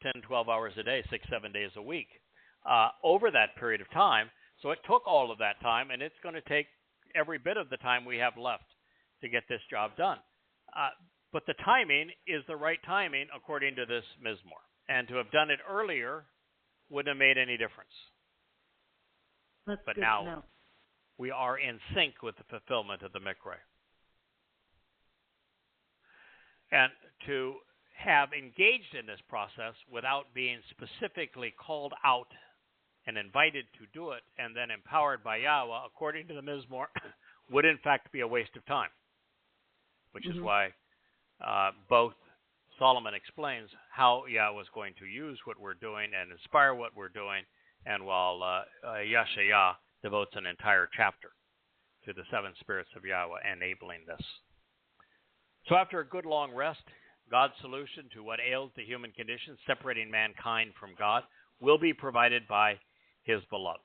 10, 12 hours a day, 6, 7 days a week over that period of time. So it took all of that time, and it's going to take every bit of the time we have left to get this job done. But the timing is the right timing according to this Mizmor. And to have done it earlier wouldn't have made any difference. But now we are in sync with the fulfillment of the Mikra. And to have engaged in this process without being specifically called out and invited to do it and then empowered by Yahweh, according to the Mizmor, would in fact be a waste of time. Which is why both Solomon explains how Yahweh is going to use what we're doing and inspire what we're doing, and while Yeshayah devotes an entire chapter to the seven spirits of Yahweh enabling this. So after a good long rest, God's solution to what ails the human condition, separating mankind from God, will be provided by his beloved.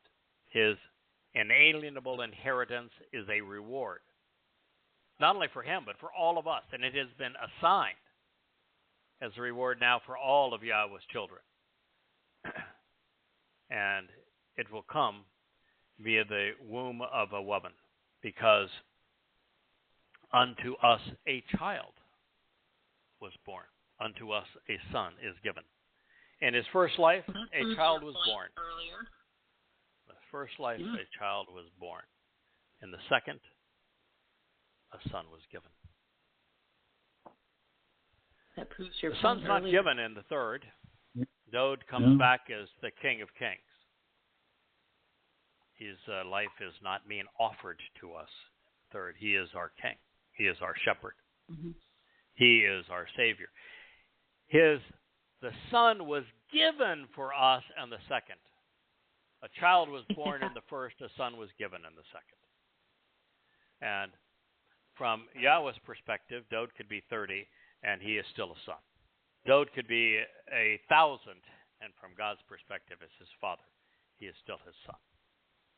His inalienable inheritance is a reward, not only for him, but for all of us. And it has been assigned as a reward now for all of Yahweh's children. And it will come via the womb of a woman, because unto us a child was born. Unto us a son is given. In his first life, a child was born. The first life, a child was born. In the second, a son was given. That proves your The son's not given in the third. Dowd comes back as the King of Kings. His life is not being offered to us. Third, he is our king. He is our shepherd. He is our savior. The son was given for us in the second. A child was born in the first, a son was given in the second. And from Yahweh's perspective, Dowd could be 30, and he is still a son. Dowd could be 1,000, and from God's perspective, as his father, he is still his son.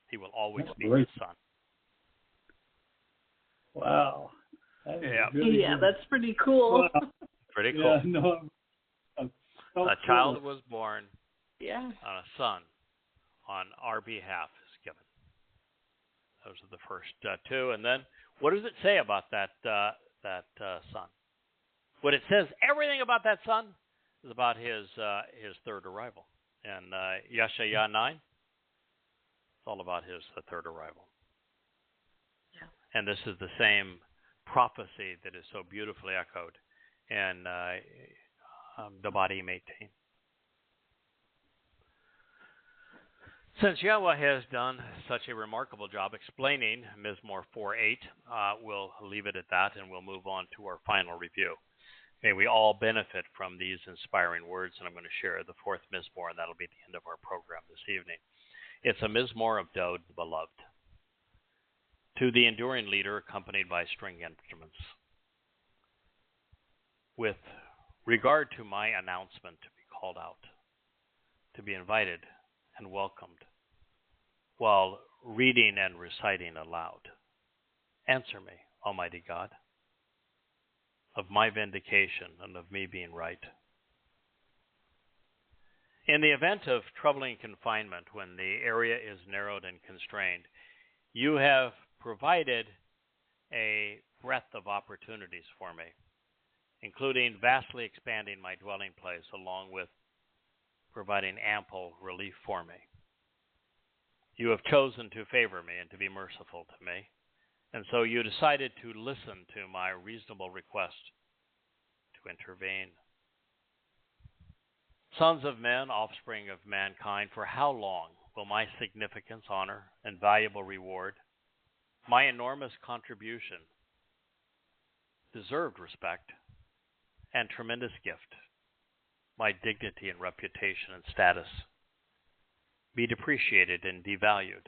He will always be his son. Wow. Really that's pretty cool. Wow. Pretty cool. So a child was born, yeah. a son on our behalf is given. Those are the first two. And then, what does it say about that son? What it says, everything about that son, is about his third arrival. And Yeshayah 9, it's all about his third arrival. Yeah. And this is the same prophecy that is so beautifully echoed in Devarim 18. Since Yahweh has done such a remarkable job explaining Mizmor 4:8, we'll leave it at that, and we'll move on to our final review. May we all benefit from these inspiring words, and I'm going to share the fourth Mizmor, and that'll be the end of our program this evening. It's a Mizmor of Dowd, the beloved, to the enduring leader accompanied by string instruments. With regard to my announcement to be called out, to be invited and welcomed, while reading and reciting aloud, answer me, Almighty God, of my vindication and of me being right. In the event of troubling confinement, when the area is narrowed and constrained, you have provided a breadth of opportunities for me, including vastly expanding my dwelling place along with providing ample relief for me. You have chosen to favor me and to be merciful to me, and so you decided to listen to my reasonable request to intervene. Sons of men, offspring of mankind, for how long will my significance, honor, and valuable reward, my enormous contribution, deserved respect, and tremendous gift, my dignity and reputation and status, be depreciated and devalued,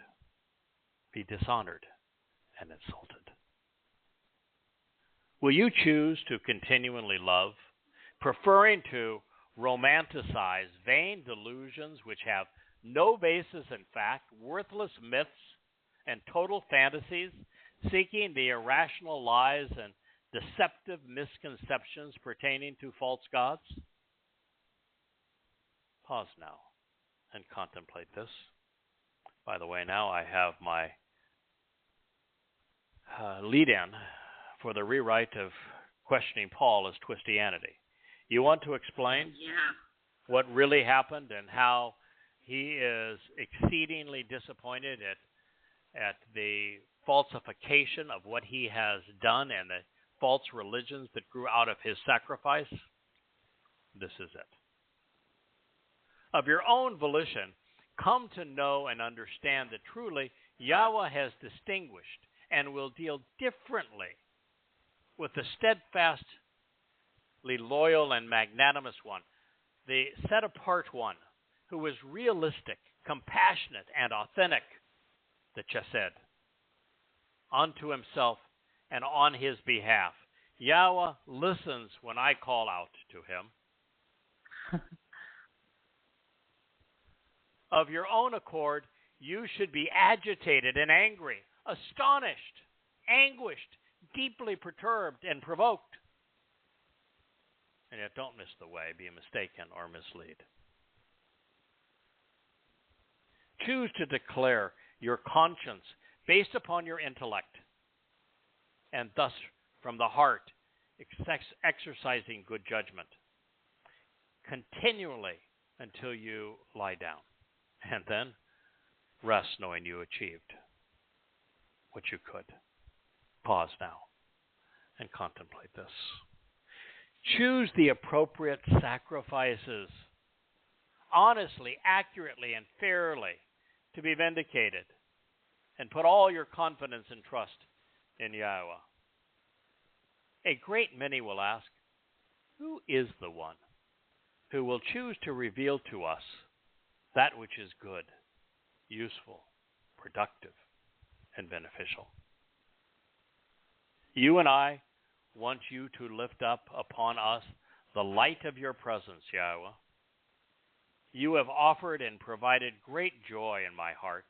be dishonored and insulted? Will you choose to continually love, preferring to romanticize vain delusions which have no basis in fact, worthless myths and total fantasies, seeking the irrational lies and deceptive misconceptions pertaining to false gods? Pause now and contemplate this. By the way, now I have my lead-in for the rewrite of Questioning Paul as Twistianity. You want to explain what really happened and how he is exceedingly disappointed at the falsification of what he has done and the false religions that grew out of his sacrifice? This is it. Of your own volition, come to know and understand that truly Yahweh has distinguished and will deal differently with the steadfastly loyal and magnanimous one, the set-apart one, who is realistic, compassionate, and authentic, the Chesed, unto himself and on his behalf. Yahweh listens when I call out to him. Of your own accord, you should be agitated and angry, astonished, anguished, deeply perturbed, and provoked. And yet don't miss the way, be mistaken, or mislead. Choose to declare your conscience based upon your intellect, and thus from the heart, exercising good judgment, continually until you lie down, and then rest knowing you achieved what you could. Pause now and contemplate this. Choose the appropriate sacrifices, honestly, accurately, and fairly, to be vindicated, and put all your confidence and trust in Yahweh. A great many will ask, who is the one who will choose to reveal to us that which is good, useful, productive, and beneficial? You and I want you to lift up upon us the light of your presence, Yahweh. You have offered and provided great joy in my heart,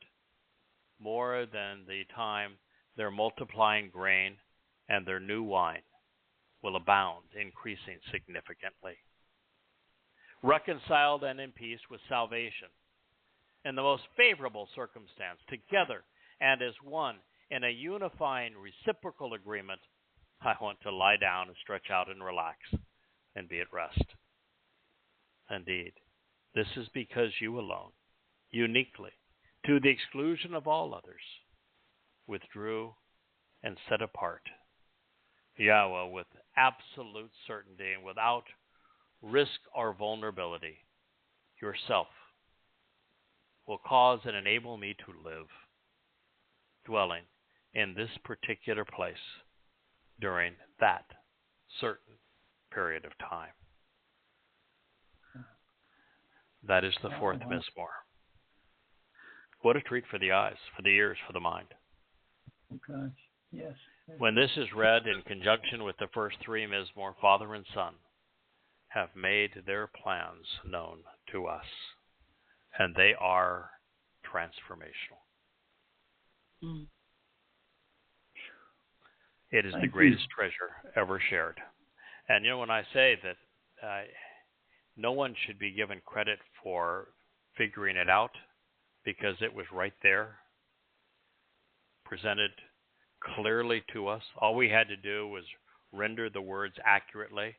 more than the time their multiplying grain and their new wine will abound, increasing significantly. Reconciled and in peace with salvation, in the most favorable circumstance, together and as one in a unifying reciprocal agreement, I want to lie down and stretch out and relax and be at rest. Indeed, this is because you alone, uniquely, to the exclusion of all others, withdrew and set apart. Yahweh, with absolute certainty and without risk or vulnerability, yourself will cause and enable me to live, dwelling in this particular place during that certain period of time. That is the fourth Mizmor. What a treat for the eyes, for the ears, for the mind. Oh, gosh, yes. When this is read in conjunction with the first three Mizmor, Father and Son have made their plans known to us, and they are transformational. Mm. It is the greatest treasure ever shared. And when I say that no one should be given credit for figuring it out, because it was right there, presented clearly to us. All we had to do was render the words accurately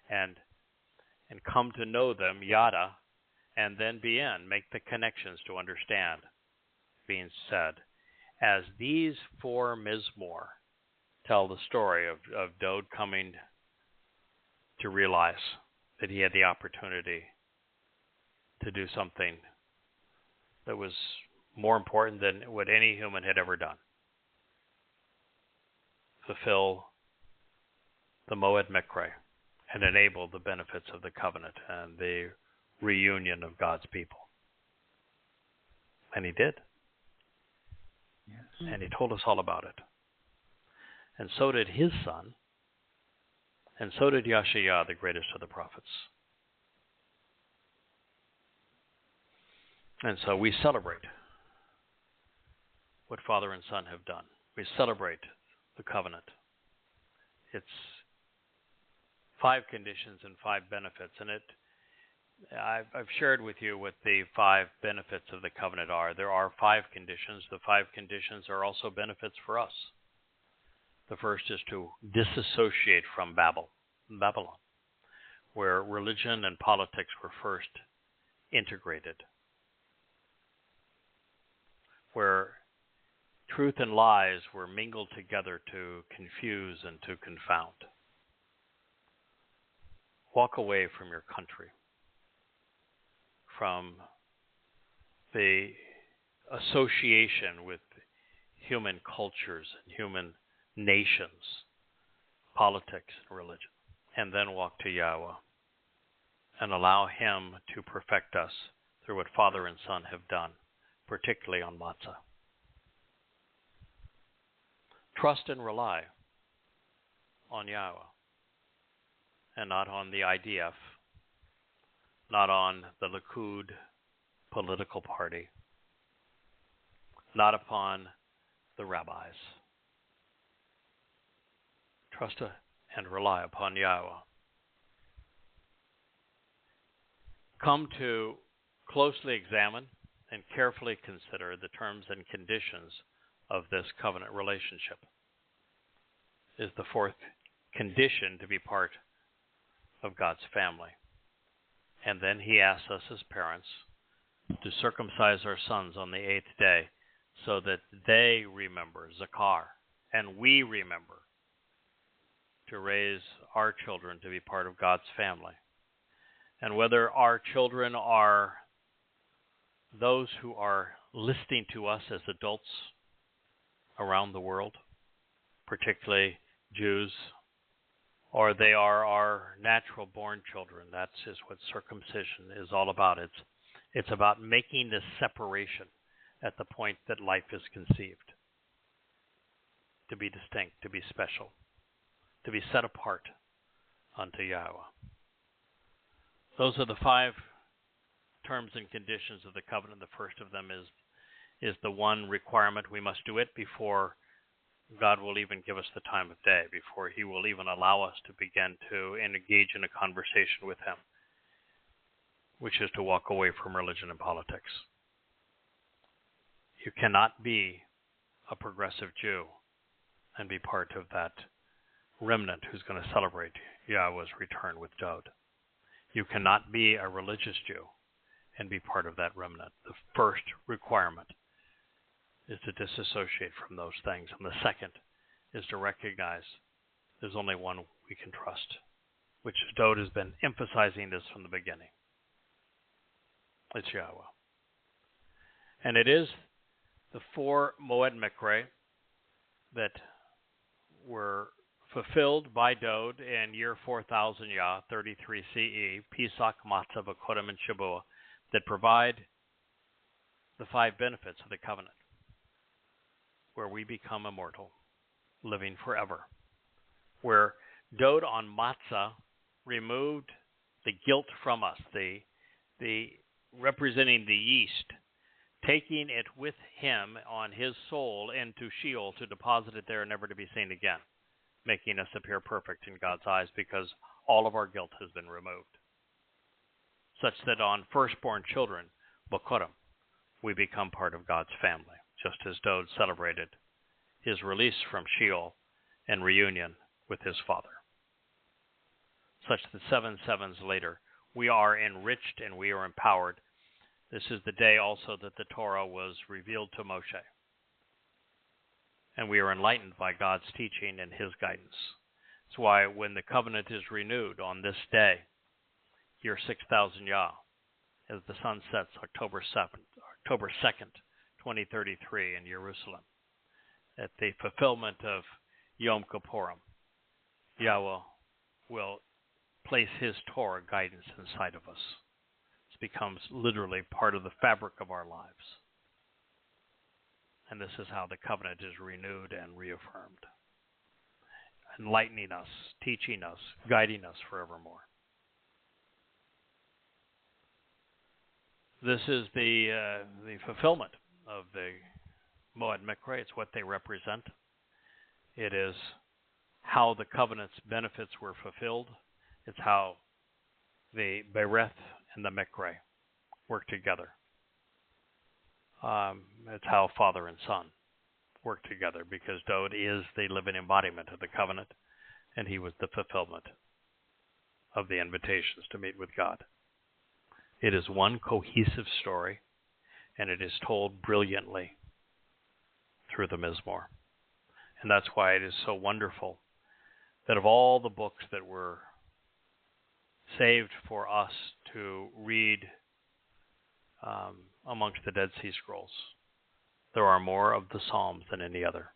and come to know them, yada, and then make the connections to understand being said. As these four Mizmor tell the story of Dowd coming to realize that he had the opportunity to do something that was more important than what any human had ever done. Fulfill the Moed Mikre and enable the benefits of the covenant and the reunion of God's people. And he did. Yes. And he told us all about it. And so did his son, and so did Yasha'yah, the greatest of the prophets. And so we celebrate what Father and Son have done. We celebrate the covenant. It's 5 conditions and 5 benefits. And I've shared with you what the 5 benefits of the covenant are. There are 5 conditions. The 5 conditions are also benefits for us. The first is to disassociate from Babylon, where religion and politics were first integrated, where truth and lies were mingled together to confuse and to confound. Walk away from your country, from the association with human cultures and human nations, politics and religion, and then walk to Yahweh and allow him to perfect us through what Father and Son have done, particularly on Matzah. Trust and rely on Yahweh and not on the IDF, not on the Likud political party, not upon the rabbis. Trust and rely upon Yahweh. Come to closely examine and carefully consider the terms and conditions of this covenant relationship. Is the 4th condition to be part of God's family. And then he asks us as parents to circumcise our sons on the 8th day so that they remember Zakar, and we remember to raise our children to be part of God's family. And whether our children are those who are listening to us as adults around the world, particularly Jews, or they are our natural born children. That is what circumcision is all about. It's about making this separation at the point that life is conceived, to be distinct, to be special, to be set apart unto Yahweh. Those are the 5 terms and conditions of the covenant. The first of them is the one requirement. We must do it before God will even give us the time of day, before he will even allow us to begin to engage in a conversation with him, which is to walk away from religion and politics. You cannot be a progressive Jew and be part of that remnant who's going to celebrate Yahweh's return with Dowd. You cannot be a religious Jew and be part of that remnant. The first requirement is to disassociate from those things. And the second is to recognize there's only one we can trust, which Dowd has been emphasizing this from the beginning. It's Yahweh. And it is the 4 Moed Mikre that were fulfilled by Dowd in year 4000 Yah, 33 CE, Pesach, Matzah, Bakorim, and Shabuah, that provide the 5 benefits of the covenant, where we become immortal, living forever, where Dowd on Matzah removed the guilt from us, the representing the yeast, taking it with him on his soul into Sheol to deposit it there, never to be seen again, making us appear perfect in God's eyes because all of our guilt has been removed, such that on firstborn children, Bokorim, we become part of God's family, just as Dowd celebrated his release from Sheol and reunion with his father. Such that 7 sevens later, we are enriched and we are empowered. This is the day also that the Torah was revealed to Moshe. And we are enlightened by God's teaching and his guidance. That's why when the covenant is renewed on this day, year 6000 Yah, as the sun sets October 2nd, 2033 in Jerusalem, at the fulfillment of Yom Kippurim, Yahweh will place his Torah guidance inside of us. It becomes literally part of the fabric of our lives. And this is how the covenant is renewed and reaffirmed, enlightening us, teaching us, guiding us forevermore. This is the fulfillment of the Moed Mikra. It's what they represent. It is how the covenant's benefits were fulfilled. It's how the Bereth and the Mikra work together. It's how father and son work together, because Dowd is the living embodiment of the covenant, and he was the fulfillment of the invitations to meet with God. It is one cohesive story, and it is told brilliantly through the Mizmor. And that's why it is so wonderful that of all the books that were saved for us to read amongst the Dead Sea Scrolls, there are more of the Psalms than any other.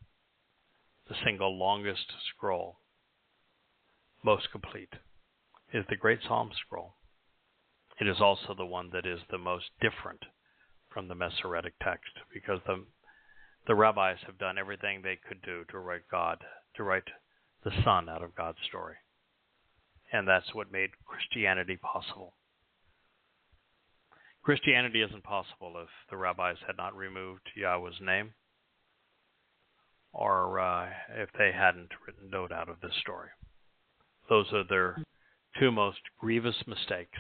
The single longest scroll, most complete, is the Great Psalm Scroll. It is also the one that is the most different from the Masoretic text, because the rabbis have done everything they could do to write the Son out of God's story. And that's what made Christianity possible. Christianity isn't possible if the rabbis had not removed Yahweh's name, or if they hadn't written Dowd out of this story. Those are their 2 most grievous mistakes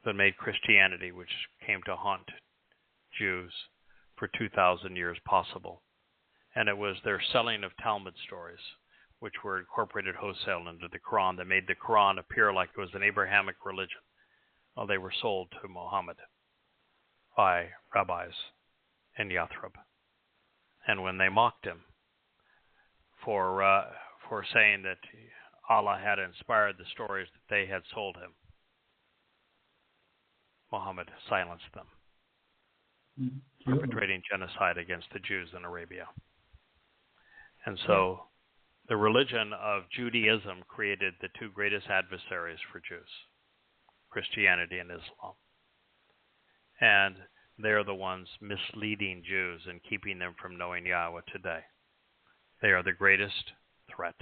that made Christianity, which came to haunt Jews for 2,000 years, possible. And it was their selling of Talmud stories, which were incorporated wholesale into the Quran, that made the Quran appear like it was an Abrahamic religion. Well, they were sold to Muhammad by rabbis in Yathrib. And when they mocked him for saying that Allah had inspired the stories that they had sold him, Muhammad silenced them, perpetrating genocide against the Jews in Arabia. And so the religion of Judaism created the 2 greatest adversaries for Jews, Christianity and Islam. And they're the ones misleading Jews and keeping them from knowing Yahweh today. They are the greatest threat.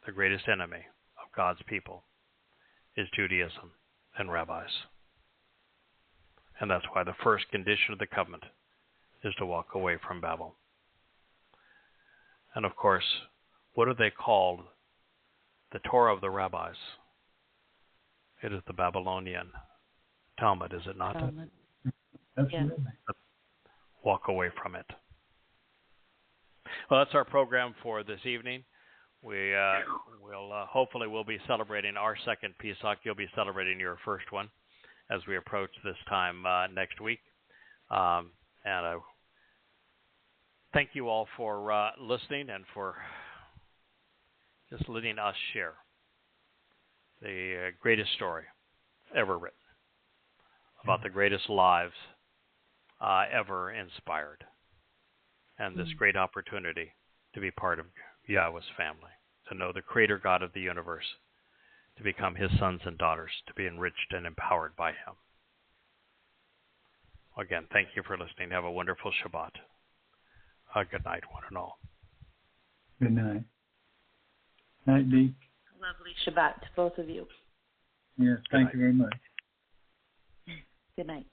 The greatest enemy of God's people is Judaism and rabbis. And that's why the first condition of the covenant is to walk away from Babel. And of course, what are they called? The Torah of the rabbis. It is the Babylonian Talmud, is it not? Talmud. Absolutely. Yeah. Walk away from it. Well, that's our program for this evening. We will hopefully we'll be celebrating our second Pesach. You'll be celebrating your first one as we approach this time next week. And I thank you all for listening and for just letting us share the greatest story ever written about the greatest lives ever inspired, and this great opportunity to be part of Yahweh's family, to know the Creator God of the universe, to become His sons and daughters, to be enriched and empowered by Him. Again, thank you for listening. Have a wonderful Shabbat. Good night, one and all. Good night. Night, Dee. Lovely Shabbat to both of you. Yes, thank you very much. Good night.